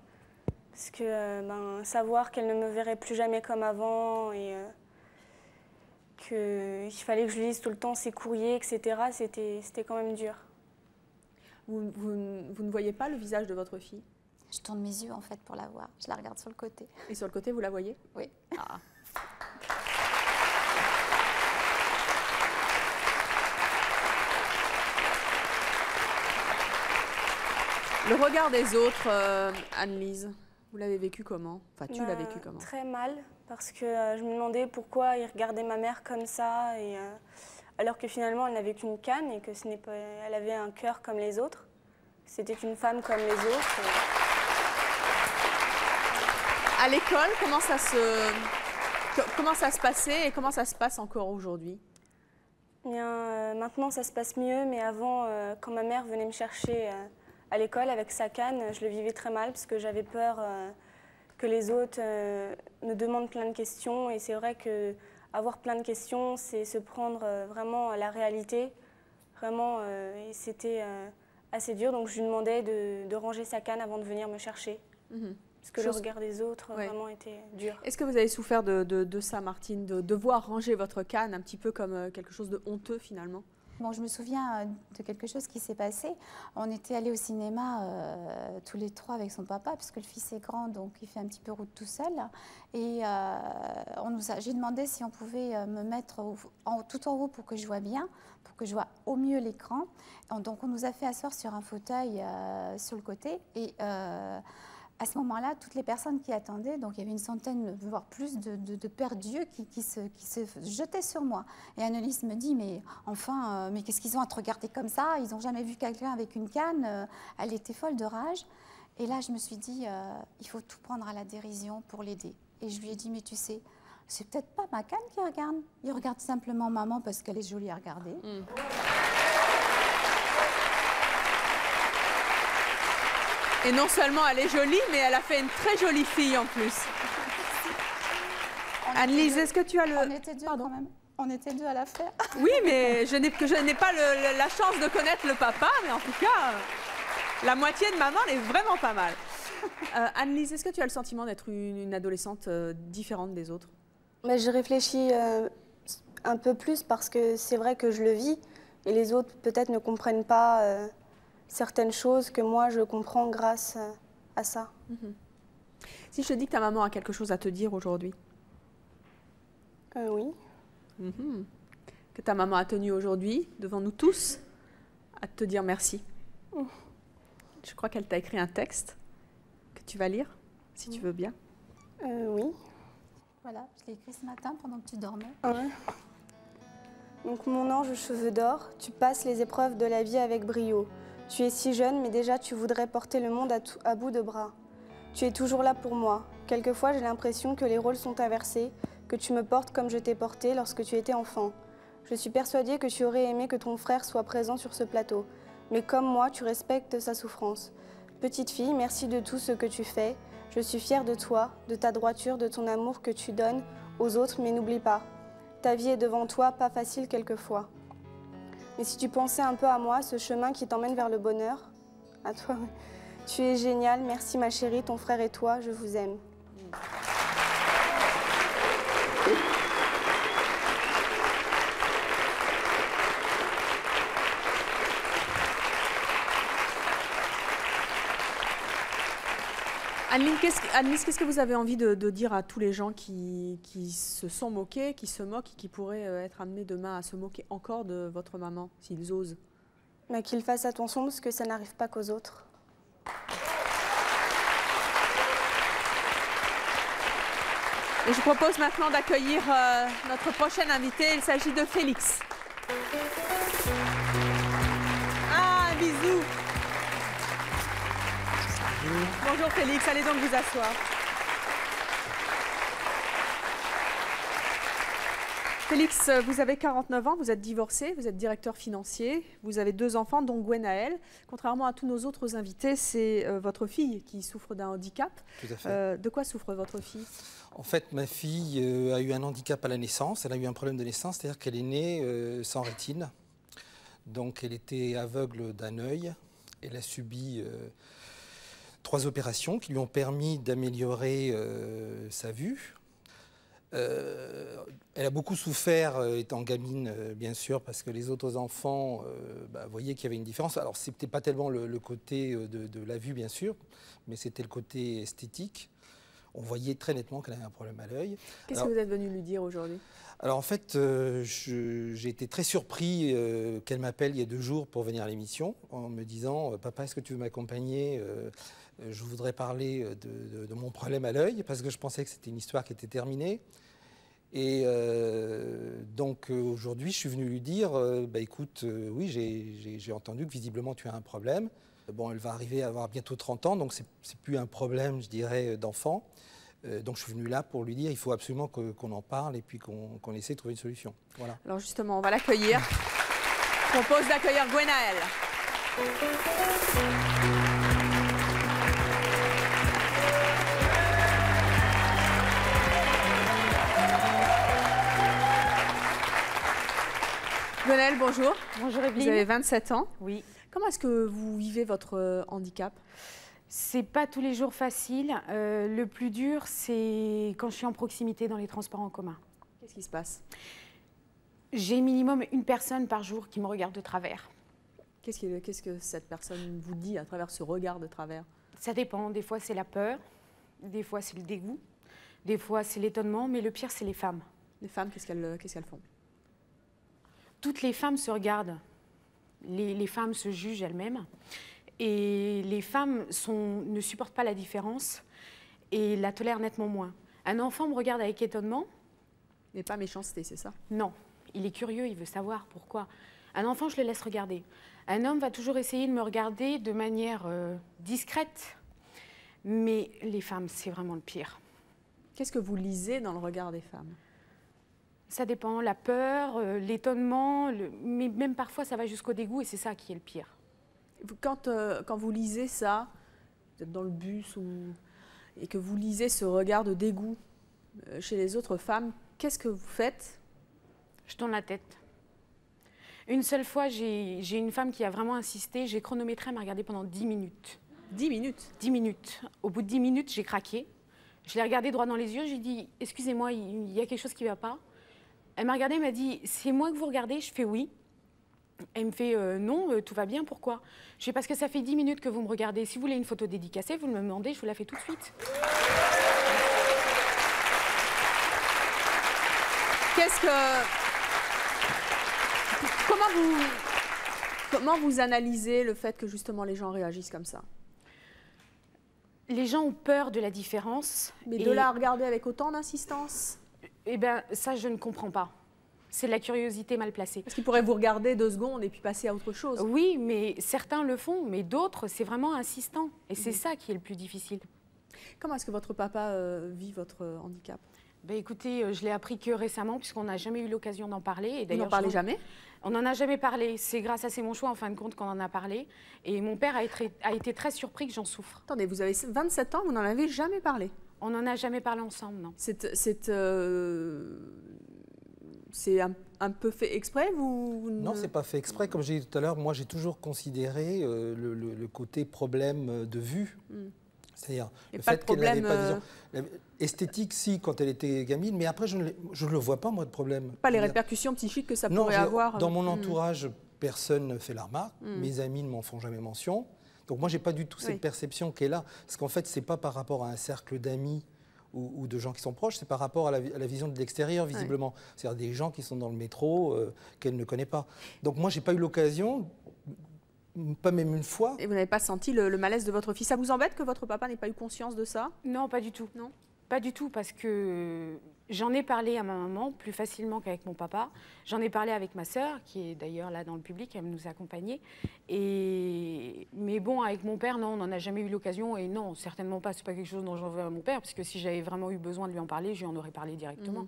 Speaker 13: Parce que savoir qu'elle ne me verrait plus jamais comme avant et qu'il fallait que je lise tout le temps ses courriers, etc., c'était quand même dur.
Speaker 6: Vous ne voyez pas le visage de votre fille?
Speaker 12: Je tourne mes yeux en fait pour la voir. Je la regarde sur le côté.
Speaker 6: Et sur le côté, vous la voyez?
Speaker 12: Oui.
Speaker 6: Ah. Le regard des autres, Anne-Lise, vous l'avez vécu comment? Enfin, tu l'as vécu comment?
Speaker 13: Très mal, parce que je me demandais pourquoi ils regardaient ma mère comme ça, et, alors que finalement elle n'avait qu'une canne et que elle avait un cœur comme les autres. C'était une femme comme les autres.
Speaker 6: À l'école, comment ça se passait et comment ça se passe encore aujourd'hui?
Speaker 13: Bien, maintenant ça se passe mieux, mais avant, quand ma mère venait me chercher à l'école avec sa canne, je le vivais très mal parce que j'avais peur que les autres me demandent plein de questions. Et c'est vrai qu'avoir plein de questions, c'est se prendre vraiment à la réalité. Vraiment, et c'était assez dur. Donc je lui demandais de ranger sa canne avant de venir me chercher. Parce que le regard des autres vraiment était dur.
Speaker 6: Est-ce que vous avez souffert de ça, Martine, de devoir ranger votre canne un petit peu comme quelque chose de honteux finalement?
Speaker 12: Bon, je me souviens de quelque chose qui s'est passé. On était allés au cinéma tous les trois avec son papa, parce que le fils est grand, donc il fait un petit peu route tout seul. Et j'ai demandé si on pouvait me mettre tout en haut pour que je vois bien, pour que je vois au mieux l'écran. Donc on nous a fait asseoir sur un fauteuil sur le côté. Et à ce moment-là, toutes les personnes qui attendaient, donc il y avait une centaine, voire plus de pères Dieu qui se jetaient sur moi. Et Anne-Lise me dit, mais enfin, mais qu'est-ce qu'ils ont à te regarder comme ça? Ils n'ont jamais vu quelqu'un avec une canne. Elle était folle de rage. Et là, je me suis dit, il faut tout prendre à la dérision pour l'aider. Et je lui ai dit, mais tu sais, c'est peut-être pas ma canne qui regarde. Il regarde simplement maman parce qu'elle est jolie à regarder.
Speaker 6: Et non seulement elle est jolie, mais elle a fait une très jolie fille en plus. Anne-Lise, est-ce que tu as le...
Speaker 12: On était deux quand même. On était deux à la faire.
Speaker 6: Oui, mais je n'ai pas la chance de connaître le papa, mais en tout cas, la moitié de maman, elle est vraiment pas mal. Anne-Lise, est-ce que tu as le sentiment d'être une adolescente différente des autres?
Speaker 13: Je réfléchis un peu plus parce que c'est vrai que je le vis et les autres peut-être ne comprennent pas certaines choses que moi je comprends grâce à ça.
Speaker 6: Si je te dis que ta maman a quelque chose à te dire aujourd'hui?
Speaker 13: Oui.
Speaker 6: Que ta maman a tenu aujourd'hui, devant nous tous, à te dire merci. Je crois qu'elle t'a écrit un texte que tu vas lire, si tu veux bien.
Speaker 13: Oui.
Speaker 12: Voilà, je l'ai écrit ce matin pendant que tu dormais.
Speaker 13: Donc, mon ange aux cheveux d'or, tu passes les épreuves de la vie avec brio. Tu es si jeune, mais déjà tu voudrais porter le monde à bout de bras. Tu es toujours là pour moi. Quelquefois, j'ai l'impression que les rôles sont inversés, que tu me portes comme je t'ai porté lorsque tu étais enfant. Je suis persuadée que tu aurais aimé que ton frère soit présent sur ce plateau. Mais comme moi, tu respectes sa souffrance. Petite fille, merci de tout ce que tu fais. Je suis fière de toi, de ta droiture, de ton amour que tu donnes aux autres, mais n'oublie pas. Ta vie est devant toi, pas facile quelquefois. Mais si tu pensais un peu à moi, ce chemin qui t'emmène vers le bonheur, à toi, tu es génial. Merci ma chérie, ton frère et toi, je vous aime.
Speaker 6: Annelise, qu'est-ce que vous avez envie de dire à tous les gens qui se sont moqués, qui se moquent et qui pourraient être amenés demain à se moquer encore de votre maman, s'ils osent?
Speaker 13: Mais qu'ils fassent attention parce que ça n'arrive pas qu'aux autres.
Speaker 6: Et je propose maintenant d'accueillir notre prochain invité. Il s'agit de Félix. Ah, un bisou. Bonjour Félix, allez donc vous asseoir. Félix, vous avez 49 ans, vous êtes divorcé, vous êtes directeur financier, vous avez 2 enfants, dont Gwenaël. Contrairement à tous nos autres invités, c'est votre fille qui souffre d'un handicap.
Speaker 14: Tout à fait.
Speaker 6: De quoi souffre votre fille?
Speaker 14: En fait, ma fille a eu un handicap à la naissance, elle a eu un problème de naissance, c'est-à-dire qu'elle est née sans rétine. Donc elle était aveugle d'un œil, elle a subi 3 opérations qui lui ont permis d'améliorer sa vue. Elle a beaucoup souffert étant gamine, bien sûr, parce que les autres enfants voyaient qu'il y avait une différence. Alors, ce n'était pas tellement le côté de la vue, bien sûr, mais c'était le côté esthétique. On voyait très nettement qu'elle avait un problème à l'œil.
Speaker 6: Qu'est-ce que vous êtes venu lui dire aujourd'hui?
Speaker 14: Alors, en fait, j'ai été très surpris qu'elle m'appelle il y a 2 jours pour venir à l'émission, en me disant « Papa, est-ce que tu veux m'accompagner je voudrais parler de mon problème à l'œil, parce que je pensais que c'était une histoire qui était terminée. » Et donc aujourd'hui, je suis venu lui dire écoute, oui, j'ai entendu que visiblement tu as un problème. Bon, elle va arriver à avoir bientôt 30 ans, donc c'est plus un problème, je dirais, d'enfant. Donc je suis venu là pour lui dire il faut absolument qu'on en parle et puis qu'on essaie de trouver une solution. Voilà.
Speaker 6: Alors justement, on va l'accueillir. Je propose d'accueillir Gwenaël. Gwenaël, bonjour.
Speaker 15: Bonjour Evelyne.
Speaker 6: Vous avez 27 ans.
Speaker 15: Oui.
Speaker 6: Comment est-ce que vous vivez votre handicap?
Speaker 15: C'est pas tous les jours facile. Le plus dur, c'est quand je suis en proximité dans les transports en commun.
Speaker 6: Qu'est-ce qui se passe?
Speaker 15: J'ai minimum une personne par jour qui me regarde de travers.
Speaker 6: Qu'est-ce que cette personne vous dit à travers ce regard de travers?
Speaker 15: Ça dépend. Des fois, c'est la peur. Des fois, c'est le dégoût. Des fois, c'est l'étonnement. Mais le pire, c'est les femmes.
Speaker 6: Les femmes, qu'est-ce qu'elles font?
Speaker 15: Toutes les femmes se regardent. Les femmes se jugent elles-mêmes. Et les femmes ne supportent pas la différence et la tolèrent nettement moins. Un enfant me regarde avec étonnement.
Speaker 6: Mais pas méchanceté, c'est ça?
Speaker 15: Non. Il est curieux, il veut savoir pourquoi. Un enfant, je le laisse regarder. Un homme va toujours essayer de me regarder de manière discrète. Mais les femmes, c'est vraiment le pire.
Speaker 6: Qu'est-ce que vous lisez dans le regard des femmes?
Speaker 15: Ça dépend, la peur, l'étonnement, mais même parfois ça va jusqu'au dégoût et c'est ça qui est le pire.
Speaker 6: Quand vous lisez ça, vous êtes dans le bus et que vous lisez ce regard de dégoût chez les autres femmes, qu'est-ce que vous faites?
Speaker 15: Je tourne la tête. Une seule fois, j'ai une femme qui a vraiment insisté, j'ai chronométré, elle m'a regardé pendant 10 minutes.
Speaker 6: 10 minutes?
Speaker 15: 10 minutes. Au bout de 10 minutes, j'ai craqué. Je l'ai regardée droit dans les yeux, j'ai dit « Excusez-moi, il y a quelque chose qui ne va pas ?» Elle m'a regardée, elle m'a dit « C'est moi que vous regardez ?» Je fais « Oui ». Elle me fait « Non, tout va bien, pourquoi ?» Je fais « Parce que ça fait 10 minutes que vous me regardez. Si vous voulez une photo dédicacée, vous me demandez, je vous la fais tout de suite. »
Speaker 6: Comment vous analysez le fait que justement les gens réagissent comme ça?
Speaker 15: Les gens ont peur de la différence.
Speaker 6: Mais de la regarder avec autant d'insistance?
Speaker 15: Eh bien, ça, je ne comprends pas. C'est de la curiosité mal placée.
Speaker 6: Parce qu'ils pourraient vous regarder 2 secondes et puis passer à autre chose.
Speaker 15: Oui, mais certains le font, mais d'autres, c'est vraiment insistant. Et c'est ça qui est le plus difficile.
Speaker 6: Comment est-ce que votre papa vit votre handicap?
Speaker 15: Écoutez, je l'ai appris que récemment, puisqu'on n'a jamais eu l'occasion d'en parler. Et
Speaker 6: Vous n'en parlez jamais?
Speaker 15: On n'en a jamais parlé. C'est grâce à C'est mon choix, en fin de compte, qu'on en a parlé. Et mon père a été très surpris que j'en souffre.
Speaker 6: Attendez, vous avez 27 ans, vous n'en avez jamais parlé?
Speaker 15: On n'en a jamais parlé ensemble, non.
Speaker 6: C'est un peu fait exprès
Speaker 14: Non, c'est pas fait exprès. Comme j'ai dit tout à l'heure, moi j'ai toujours considéré le côté problème de vue. C'est-à-dire le fait qu'elle n'avait pas de vision. Esthétique, si, quand elle était gamine, mais après je ne le vois pas, moi, de problème.
Speaker 6: Pas les répercussions psychiques que ça pourrait avoir.
Speaker 14: Dans mon entourage, personne ne fait la remarque. Mes amis ne m'en font jamais mention. Donc moi, j'ai pas du tout cette perception qui est là. Parce qu'en fait, c'est pas par rapport à un cercle d'amis ou de gens qui sont proches, c'est par rapport à la vision de l'extérieur, visiblement. C'est-à-dire des gens qui sont dans le métro, qu'elle ne connaît pas. Donc moi, j'ai pas eu l'occasion, pas même une fois.
Speaker 6: Et vous n'avez pas senti le malaise de votre fille? Ça vous embête que votre papa n'ait pas eu conscience de ça?
Speaker 15: Non, pas du tout.
Speaker 6: Non.
Speaker 15: Pas du tout, parce que j'en ai parlé à ma maman plus facilement qu'avec mon papa. J'en ai parlé avec ma sœur, qui est d'ailleurs là dans le public, elle nous accompagnait. Mais bon, avec mon père, non, on n'en a jamais eu l'occasion. Et non, certainement pas, c'est pas quelque chose dont j'en veux à mon père, parce que si j'avais vraiment eu besoin de lui en parler, je lui en aurais parlé directement.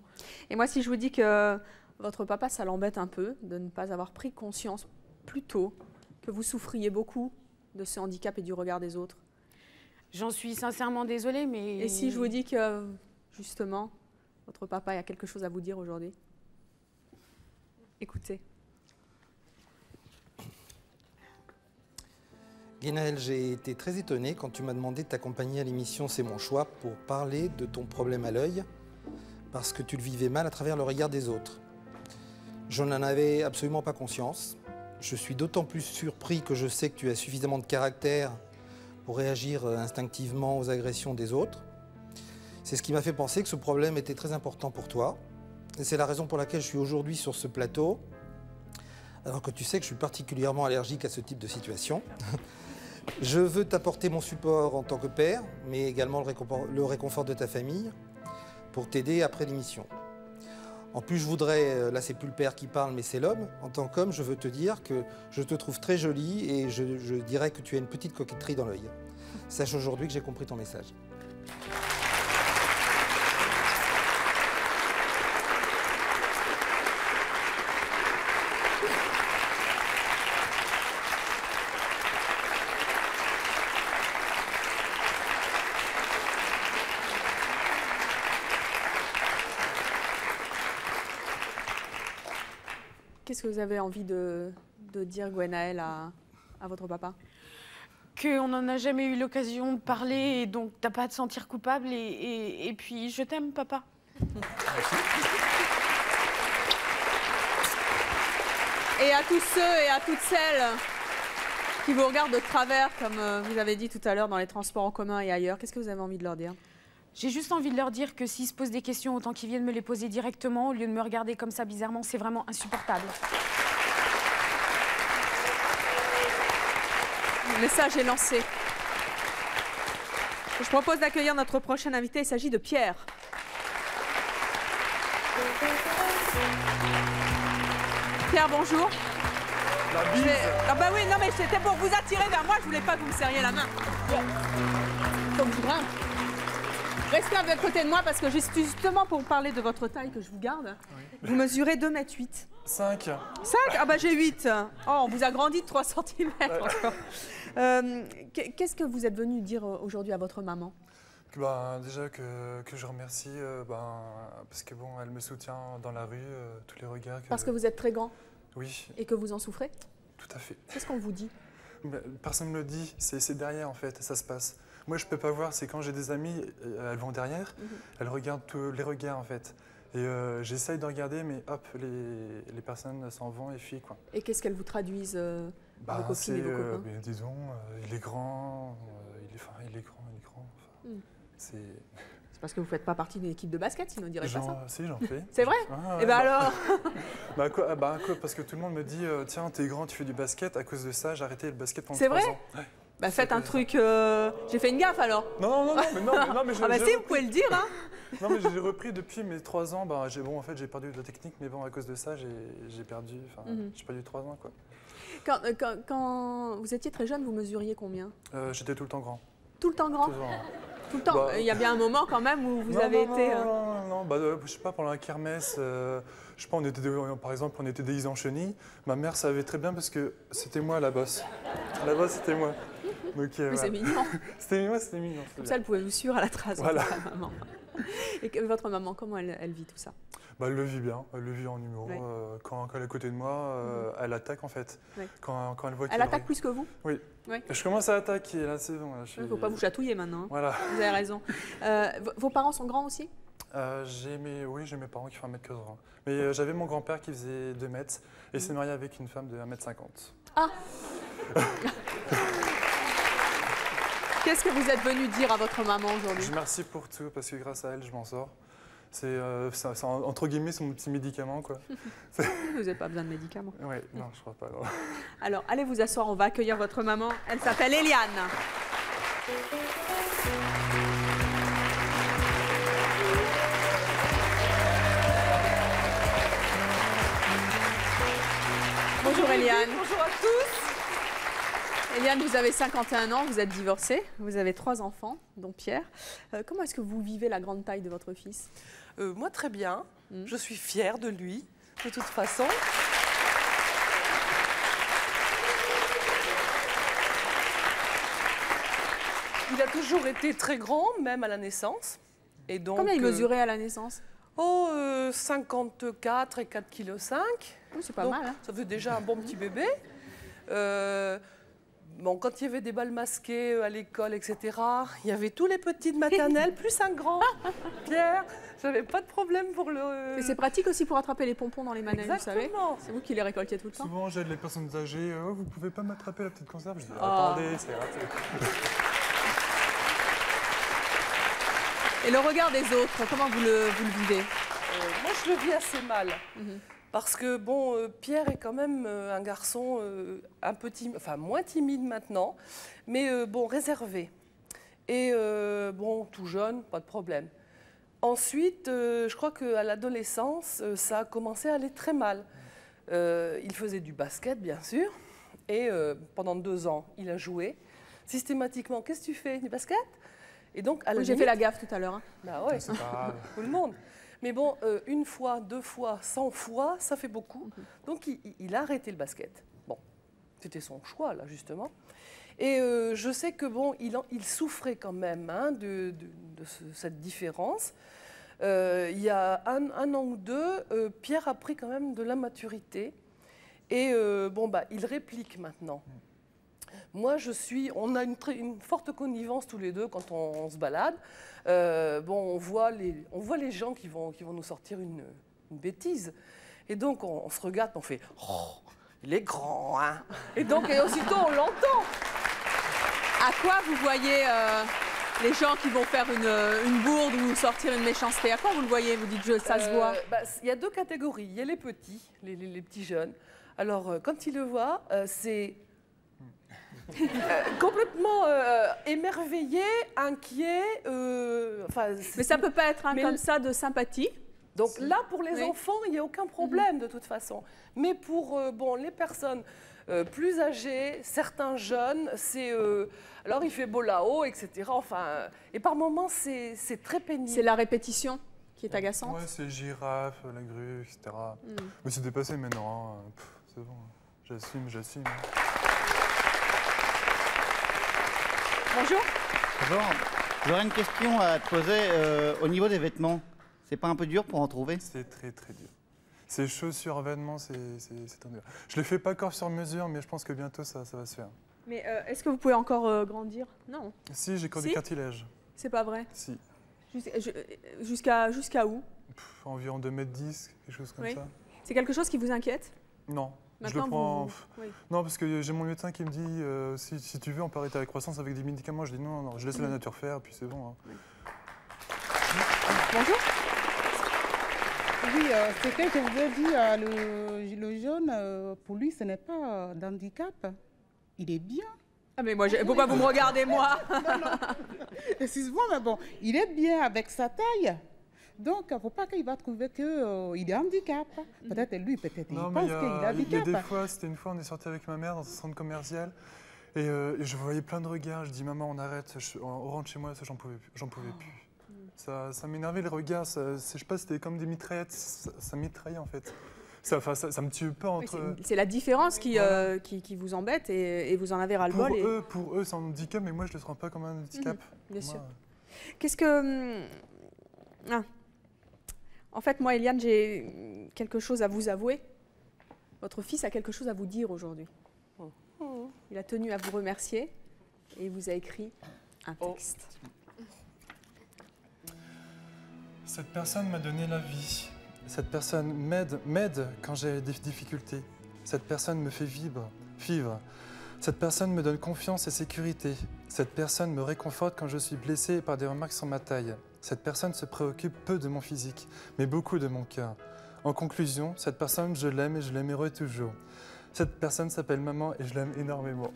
Speaker 6: Et moi, si je vous dis que votre papa, ça l'embête un peu de ne pas avoir pris conscience plus tôt que vous souffriez beaucoup de ce handicap et du regard des autres?
Speaker 15: J'en suis sincèrement désolée, mais...
Speaker 6: Et si je vous dis que, justement, votre papa a quelque chose à vous dire aujourd'hui? Écoutez.
Speaker 14: Guénaëlle, j'ai été très étonné quand tu m'as demandé de t'accompagner à l'émission C'est mon choix pour parler de ton problème à l'œil, parce que tu le vivais mal à travers le regard des autres. Je n'en avais absolument pas conscience. Je suis d'autant plus surpris que je sais que tu as suffisamment de caractère pour réagir instinctivement aux agressions des autres. C'est ce qui m'a fait penser que ce problème était très important pour toi. Et c'est la raison pour laquelle je suis aujourd'hui sur ce plateau, alors que tu sais que je suis particulièrement allergique à ce type de situation. Je veux t'apporter mon support en tant que père, mais également le réconfort de ta famille, pour t'aider après l'émission. En plus, je voudrais, là c'est plus le père qui parle, mais c'est l'homme. En tant qu'homme, je veux te dire que je te trouve très jolie et je dirais que tu as une petite coquetterie dans l'œil. Sache aujourd'hui que j'ai compris ton message.
Speaker 6: Qu'est-ce que vous avez envie de dire, Guénaëlle, à votre papa?
Speaker 15: Qu'on n'en a jamais eu l'occasion de parler, et donc t'as pas à te sentir coupable, et puis je t'aime, papa.
Speaker 6: Et à tous ceux et à toutes celles qui vous regardent de travers, comme vous avez dit tout à l'heure, dans les transports en commun et ailleurs, qu'est-ce que vous avez envie de leur dire?
Speaker 15: J'ai juste envie de leur dire que s'ils se posent des questions, autant qu'ils viennent me les poser directement, au lieu de me regarder comme ça bizarrement, c'est vraiment insupportable.
Speaker 6: Le message est lancé. Je propose d'accueillir notre prochain invité, il s'agit de Pierre. Pierre, bonjour.
Speaker 16: La bise.
Speaker 6: Ah bah oui, non mais c'était pour vous attirer vers moi, je voulais pas que vous me serriez la main. Donc je grimpe. Restez à votre côté de moi parce que justement pour parler de votre taille que je vous garde, vous mesurez 2,8 m.
Speaker 16: 5.
Speaker 6: 5? Ah bah j'ai 8. Oh, on vous a grandi de 3 cm encore. Qu'est-ce que vous êtes venu dire aujourd'hui à votre maman?
Speaker 16: Déjà que je remercie parce que bon, elle me soutient dans la rue, tous les regards.
Speaker 6: Parce que vous êtes très grand?
Speaker 16: Oui.
Speaker 6: Et que vous en souffrez?
Speaker 16: Tout à fait.
Speaker 6: Qu'est-ce qu'on vous dit?
Speaker 16: Personne ne me le dit, c'est derrière en fait, ça se passe. Moi je peux pas voir, c'est quand j'ai des amis, elles vont derrière, elles regardent tous les regards en fait. Et j'essaye de regarder, mais hop, les personnes s'en vont et fuient quoi.
Speaker 6: Et qu'est-ce qu'elles vous traduisent, vos copines et vos copains?
Speaker 16: Disons, il est grand, il est grand. C'est
Speaker 6: parce que vous ne faites pas partie d'une équipe de basket, sinon on dirait pas ça.
Speaker 16: Si, j'en fais.
Speaker 6: C'est vrai? Et ben alors
Speaker 16: parce que tout le monde me dit, tiens, t'es grand, tu fais du basket, à cause de ça, j'ai arrêté le basket pendant
Speaker 6: 3 ans.
Speaker 16: C'est
Speaker 6: vrai?
Speaker 16: Ouais.
Speaker 6: Bah faites un truc, j'ai fait une gaffe alors.
Speaker 16: Non, mais
Speaker 6: ah bah si, vous pouvez le dire, hein.
Speaker 16: Non, mais j'ai repris depuis mes 3 ans, en fait, j'ai perdu de la technique, mais bon, à cause de ça, j'ai perdu 3 ans, quoi.
Speaker 6: Quand vous étiez très jeune, vous mesuriez combien?
Speaker 16: J'étais tout le temps grand.
Speaker 6: Tout le temps grand?
Speaker 16: Toujours.
Speaker 6: Tout le temps. Il y a bien un moment quand même où vous avez été...
Speaker 16: Non, Non, je sais pas, pendant la kermesse, je sais pas, par exemple, on était déguisés en chenilles. Ma mère savait très bien parce que c'était moi la bosse. La bosse, c'était moi. Donc,
Speaker 6: Mais c'est mignon.
Speaker 16: C'était mignon.
Speaker 6: Comme ça, elle pouvait vous suivre à la trace.
Speaker 16: Voilà.
Speaker 6: Maman. Et votre maman, comment elle vit tout ça?
Speaker 16: Elle le vit bien, elle le vit en humour.
Speaker 6: Ouais.
Speaker 16: Quand elle est à côté de moi, elle attaque en fait.
Speaker 6: Ouais.
Speaker 16: Quand elle voit
Speaker 6: Elle attaque plus que vous?
Speaker 16: Oui.
Speaker 6: Ouais.
Speaker 16: Je commence à attaquer, là c'est bon.
Speaker 6: Il ne faut pas vous chatouiller maintenant.
Speaker 16: Voilà.
Speaker 6: Vous avez raison. Vos parents sont grands aussi?
Speaker 16: J'ai mes parents qui font 1m80. Mais j'avais mon grand-père qui faisait 2 mètres et s'est marié avec une femme de 1m50.
Speaker 6: Ah. Qu'est-ce que vous êtes venu dire à votre maman aujourd'hui?
Speaker 16: Je remercie pour tout parce que grâce à elle, je m'en sors. C'est entre guillemets son petit médicament, quoi.
Speaker 6: Vous n'avez pas besoin de médicaments.
Speaker 16: Oui, non, je crois pas. Non.
Speaker 6: Alors, allez vous asseoir, on va accueillir votre maman. Elle s'appelle Eliane. Bonjour Eliane.
Speaker 17: Bonjour à tous.
Speaker 6: Eliane, vous avez 51 ans, vous êtes divorcée, vous avez 3 enfants, dont Pierre. Comment est-ce que vous vivez la grande taille de votre fils?
Speaker 17: Moi, très bien. Je suis fière de lui, de toute façon. Il a toujours été très grand, même à la naissance. Et donc,
Speaker 6: combien il mesurait à la naissance?
Speaker 17: 54 et 4,5 kg.
Speaker 6: Oui, c'est pas mal. Hein.
Speaker 17: Ça fait déjà un bon petit bébé. Bon, quand il y avait des balles masquées à l'école, etc., il y avait tous les petits de maternelle, plus un grand, Pierre. J'avais pas de problème pour le...
Speaker 6: Et c'est pratique aussi pour attraper les pompons dans les manèges, vous savez. C'est vous qui les récoltiez tout le temps.
Speaker 16: Souvent, j'aide les personnes âgées. Oh, vous pouvez pas m'attraper la petite conserve? Je dis,
Speaker 6: Oh.
Speaker 16: attendez, c'est raté.
Speaker 6: Et le regard des autres, comment vous le vivez?
Speaker 17: Moi, je le vis assez mal. Parce que, bon, Pierre est quand même un garçon un peu timide, enfin moins timide maintenant, mais bon, réservé. Et bon, tout jeune, pas de problème. Ensuite, je crois qu'à l'adolescence, ça a commencé à aller très mal. Il faisait du basket, bien sûr, et pendant 2 ans, il a joué. Systématiquement, qu'est-ce que tu fais? Du basket? Et donc, à la
Speaker 6: j'ai
Speaker 17: limite-
Speaker 6: fait la gaffe tout à l'heure. Hein.
Speaker 17: Bah ouais,
Speaker 16: C'est pas grave.
Speaker 17: tout le monde. Mais bon, 1 fois, 2 fois, 100 fois, ça fait beaucoup. Donc, il a arrêté le basket. Bon, c'était son choix, là, justement. Et je sais que, bon, il souffrait quand même hein, de cette différence. Il y a un an ou 2, Pierre a pris quand même de la maturité. Et bon, bah, il réplique maintenant. Moi, on a une forte connivence tous les deux quand on se balade. Bon, on voit les gens qui vont nous sortir une bêtise. Et donc, on se regarde, on fait « Oh, il est grand, hein !» Et donc, et aussitôt, on l'entend.
Speaker 6: À quoi vous voyez les gens qui vont faire une bourde ou sortir une méchanceté? À quoi vous le voyez? Vous dites ça se voit.
Speaker 17: Bah, il y a 2 catégories. Il y a les petits, les petits jeunes. Alors, quand ils le voient, c'est complètement émerveillé, inquiet.
Speaker 6: Mais ça peut pas être comme ça de sympathie.
Speaker 17: Donc là, pour les
Speaker 6: Oui.
Speaker 17: enfants, il n'y a aucun problème de toute façon. Mais pour bon, les personnes plus âgées, certains jeunes, c'est... alors il fait beau là-haut, etc. Enfin, et par moments, c'est très pénible.
Speaker 6: C'est la répétition qui est agaçante.
Speaker 16: Ouais, c'est girafe, la grue, etc. Mais c'est dépassé maintenant. Hein. C'est bon, j'assume.
Speaker 6: Bonjour.
Speaker 18: Bonjour. J'aurais une question à te poser au niveau des vêtements. C'est pas un peu dur pour en trouver?
Speaker 16: C'est très très dur. Ces chaussures, vêtements, c'est dur. Je les fais pas encore sur mesure, mais je pense que bientôt ça va se faire.
Speaker 6: Mais est-ce que vous pouvez encore grandir? Non.
Speaker 16: Si, j'ai encore du cartilage.
Speaker 6: C'est pas vrai?
Speaker 16: Si.
Speaker 6: Jusqu'à où?
Speaker 16: Environ 2,10 m, quelque chose comme ça.
Speaker 6: C'est quelque chose qui vous inquiète?
Speaker 16: Non.
Speaker 6: Maintenant,
Speaker 16: je le prends.
Speaker 6: oui.
Speaker 16: Non, parce que j'ai mon médecin qui me dit si tu veux, on peut arrêter la croissance avec des médicaments. Je dis non, je laisse la nature faire, puis c'est bon. Hein.
Speaker 6: Bonjour.
Speaker 19: Oui, ce que je voulais dire, le jeune, pour lui, ce n'est pas d'handicap. Il est bien.
Speaker 6: Ah mais moi, pourquoi vous me regardez, moi?
Speaker 19: Non. Excuse-moi, mais bon, il est bien avec sa taille. Donc, il ne faut pas qu'il va trouver qu'il est handicap. Peut-être lui, peut-être il pense qu'il est handicap.
Speaker 16: Il y a des fois, c'était une fois, on est sorti avec ma mère dans un centre commercial et je voyais plein de regards. Je dis, maman, on arrête, on rentre chez moi, ça, j'en pouvais plus. Ça m'énervait le regard, je sais pas, c'était comme des mitraillettes, ça mitraillait en fait. Ça me tue pas entre...
Speaker 6: C'est la différence qui vous embête et vous en avez ras-le-bol.
Speaker 16: Pour eux, c'est un handicap, mais moi, je ne le sens pas comme un handicap.
Speaker 6: Bien sûr. Qu'est-ce que... En fait, moi, Eliane, j'ai quelque chose à vous avouer. Votre fils a quelque chose à vous dire aujourd'hui. Il a tenu à vous remercier et il vous a écrit un texte.
Speaker 16: Cette personne m'a donné la vie. Cette personne m'aide quand j'ai des difficultés. Cette personne me fait vivre. Cette personne me donne confiance et sécurité. Cette personne me réconforte quand je suis blessé par des remarques sur ma taille. Cette personne se préoccupe peu de mon physique, mais beaucoup de mon cœur. En conclusion, cette personne, je l'aime et je l'aimerai toujours. Cette personne s'appelle maman et je l'aime énormément.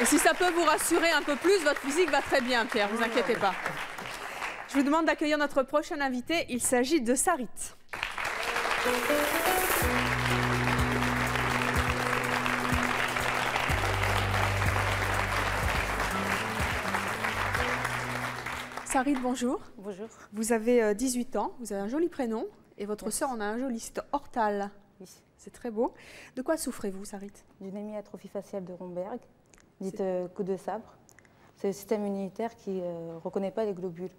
Speaker 6: Et si ça peut vous rassurer un peu plus, votre physique va très bien, Pierre, ne vous inquiétez pas. Je vous demande d'accueillir notre prochain invité. Il s'agit de Sarit. Sarit, bonjour.
Speaker 20: Bonjour.
Speaker 6: Vous avez 18 ans, vous avez un joli prénom et votre sœur en a un joli, c'est Hortal.
Speaker 20: Oui.
Speaker 6: C'est très beau. De quoi souffrez-vous, Sarit?
Speaker 20: D'une hémiatrophie faciale de Romberg, dite coup de sabre. C'est le système immunitaire qui ne reconnaît pas les globules.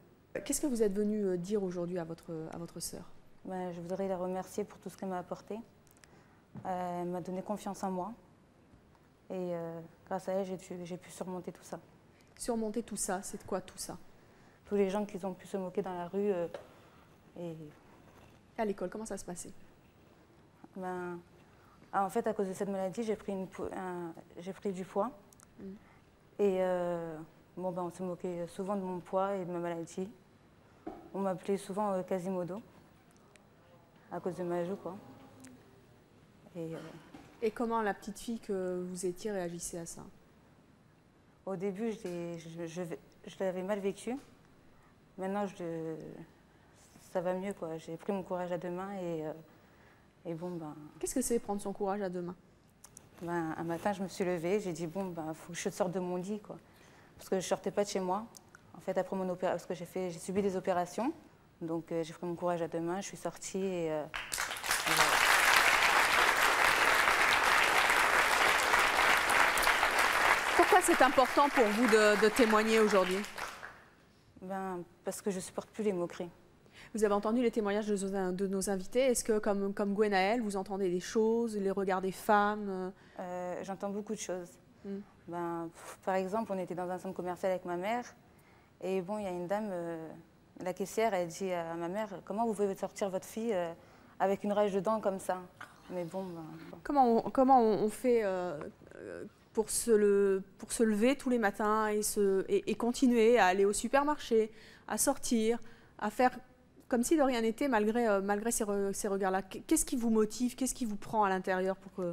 Speaker 6: Qu'est-ce que vous êtes venu dire aujourd'hui à votre sœur?
Speaker 20: Je voudrais la remercier pour tout ce qu'elle m'a apporté. Elle m'a donné confiance en moi. Et grâce à elle, j'ai pu surmonter tout ça.
Speaker 6: Surmonter tout ça, c'est quoi tout ça?
Speaker 20: Tous les gens qui ont pu se moquer dans la rue. Et
Speaker 6: à l'école, comment ça se passait?
Speaker 20: En fait, à cause de cette maladie, j'ai pris du poids. Et on se moquait souvent de mon poids et de ma maladie. On m'appelait souvent Quasimodo, à cause de ma joue, quoi.
Speaker 6: Et comment la petite fille que vous étiez réagissait à ça?
Speaker 20: Au début, je l'avais mal vécu. Maintenant, ça va mieux, quoi. J'ai pris mon courage à deux mains et bon,
Speaker 6: Qu'est-ce que c'est prendre son courage à deux mains?
Speaker 20: Un matin, je me suis levée, j'ai dit, bon, faut que je sorte de mon lit, quoi. Parce que je ne sortais pas de chez moi. En fait, après mon opération, parce que j'ai subi des opérations. Donc, j'ai pris mon courage à deux mains, je suis sortie et voilà.
Speaker 6: Pourquoi c'est important pour vous de témoigner aujourd'hui?
Speaker 20: Parce que je ne supporte plus les moqueries.
Speaker 6: Vous avez entendu les témoignages de nos invités. Est-ce que, comme Gwenaëlle, vous entendez des choses, les regards des femmes?
Speaker 20: J'entends beaucoup de choses. Par exemple, on était dans un centre commercial avec ma mère. Et bon, il y a une dame, la caissière, elle dit à ma mère, comment vous pouvez sortir votre fille avec une rage de dents comme ça? Mais bon,
Speaker 6: Comment on fait pour se lever tous les matins et continuer à aller au supermarché, à sortir, à faire comme si de rien n'était malgré ces regards-là? Qu'est-ce qui vous motive? Qu'est-ce qui vous prend à l'intérieur pour que...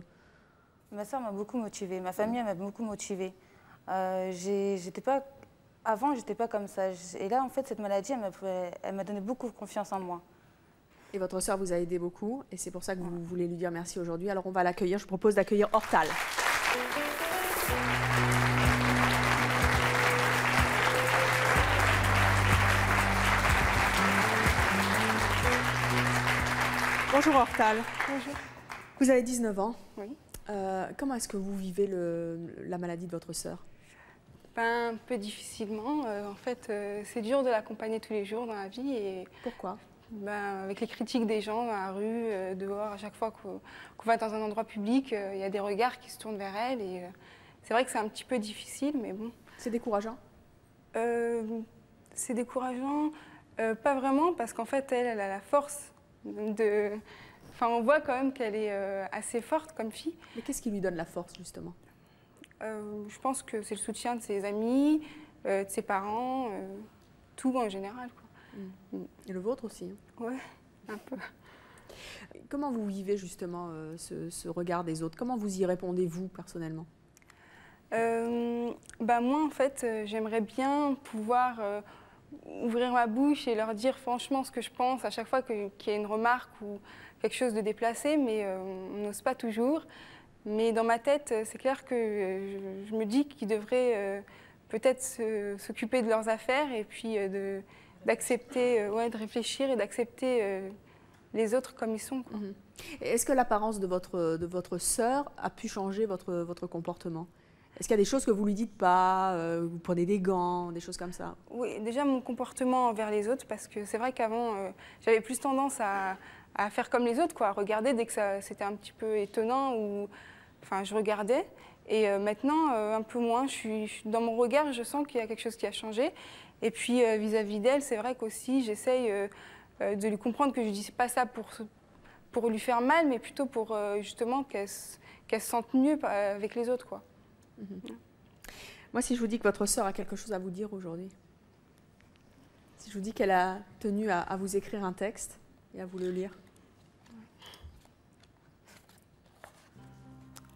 Speaker 20: Ma soeur m'a beaucoup motivée, ma famille m'a beaucoup motivée. Avant, j'étais pas comme ça. Et là, en fait, cette maladie, elle m'a donné beaucoup de confiance en moi.
Speaker 6: Et votre sœur vous a aidé beaucoup, et c'est pour ça que vous voulez lui dire merci aujourd'hui. Alors on va l'accueillir. Je vous propose d'accueillir Hortal. Bonjour Hortal.
Speaker 2: Bonjour.
Speaker 6: Vous avez 19 ans.
Speaker 2: Oui.
Speaker 6: Comment est-ce que vous vivez la maladie de votre sœur?
Speaker 2: Un peu difficilement. En fait, c'est dur de l'accompagner tous les jours dans la vie. Et
Speaker 6: pourquoi?
Speaker 2: Avec les critiques des gens dans la rue, dehors, à chaque fois qu'on va dans un endroit public, il y a des regards qui se tournent vers elle. Et c'est vrai que c'est un petit peu difficile, mais bon.
Speaker 6: C'est décourageant?
Speaker 2: C'est décourageant, pas vraiment, parce qu'en fait, elle a la force de... Enfin, on voit quand même qu'elle est assez forte comme fille.
Speaker 6: Mais qu'est-ce qui lui donne la force, justement?
Speaker 2: Je pense que c'est le soutien de ses amis, de ses parents, tout en général, quoi.
Speaker 6: Et le vôtre aussi?
Speaker 2: Ouais, un peu.
Speaker 6: Comment vous vivez justement ce regard des autres? Comment vous y répondez-vous personnellement?
Speaker 2: Moi, en fait, j'aimerais bien pouvoir ouvrir ma bouche et leur dire franchement ce que je pense à chaque fois qu'il y a une remarque ou quelque chose de déplacé, mais on n'ose pas toujours. Mais dans ma tête, c'est clair que je me dis qu'ils devraient peut-être s'occuper de leurs affaires et puis d'accepter, de réfléchir et d'accepter les autres comme ils sont.
Speaker 6: Est-ce que l'apparence de votre sœur a pu changer votre comportement? Est-ce qu'il y a des choses que vous lui dites pas, vous prenez des gants, des choses comme ça?
Speaker 2: Oui, déjà mon comportement envers les autres, parce que c'est vrai qu'avant, j'avais plus tendance à faire comme les autres, quoi, à regarder dès que c'était un petit peu étonnant, ou enfin je regardais. Et maintenant, un peu moins, dans mon regard, je sens qu'il y a quelque chose qui a changé. Et puis vis-à-vis d'elle, c'est vrai qu'aussi j'essaye de lui comprendre que je ne dis pas ça pour lui faire mal, mais plutôt pour justement qu'elle se sente mieux avec les autres, quoi.
Speaker 6: Moi, si je vous dis que votre sœur a quelque chose à vous dire aujourd'hui, si je vous dis qu'elle a tenu à vous écrire un texte et à vous le lire.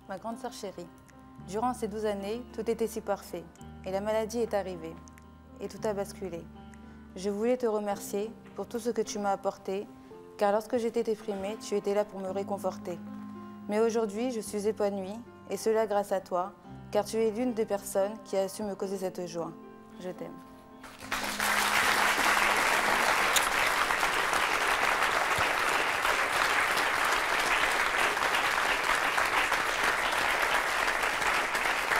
Speaker 20: Ma grande sœur chérie, durant ces 12 années, tout était si parfait. Et la maladie est arrivée. Et tout a basculé. Je voulais te remercier pour tout ce que tu m'as apporté, car lorsque j'étais déprimée, tu étais là pour me réconforter. Mais aujourd'hui, je suis épanouie, et cela grâce à toi, car tu es l'une des personnes qui a su me causer cette joie. Je t'aime.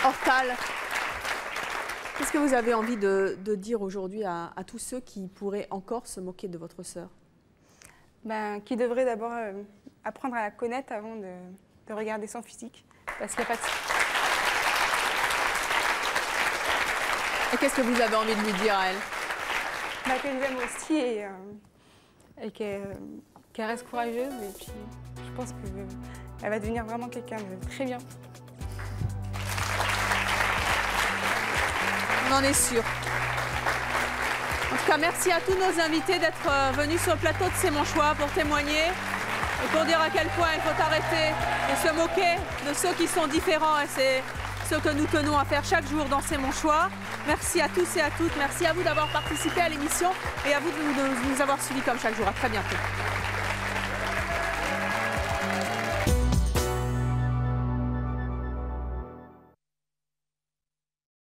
Speaker 6: Ortal, qu'est-ce que vous avez envie de dire aujourd'hui à tous ceux qui pourraient encore se moquer de votre sœur?
Speaker 2: Qui devraient d'abord apprendre à la connaître avant de regarder son physique, parce qu'il n'y a pas de...
Speaker 6: Et qu'est-ce que vous avez envie de lui dire à elle?
Speaker 2: Qu'elle l'aime aussi et qu'elle reste courageuse. Et puis, je pense qu'elle va devenir vraiment quelqu'un de très bien.
Speaker 6: On en est sûr. En tout cas, merci à tous nos invités d'être venus sur le plateau de C'est mon choix pour témoigner et pour dire à quel point il faut arrêter de se moquer de ceux qui sont différents. Et c'est ce que nous tenons à faire chaque jour dans C'est mon choix. Merci à tous et à toutes. Merci à vous d'avoir participé à l'émission et à vous de nous avoir suivis comme chaque jour. À très bientôt.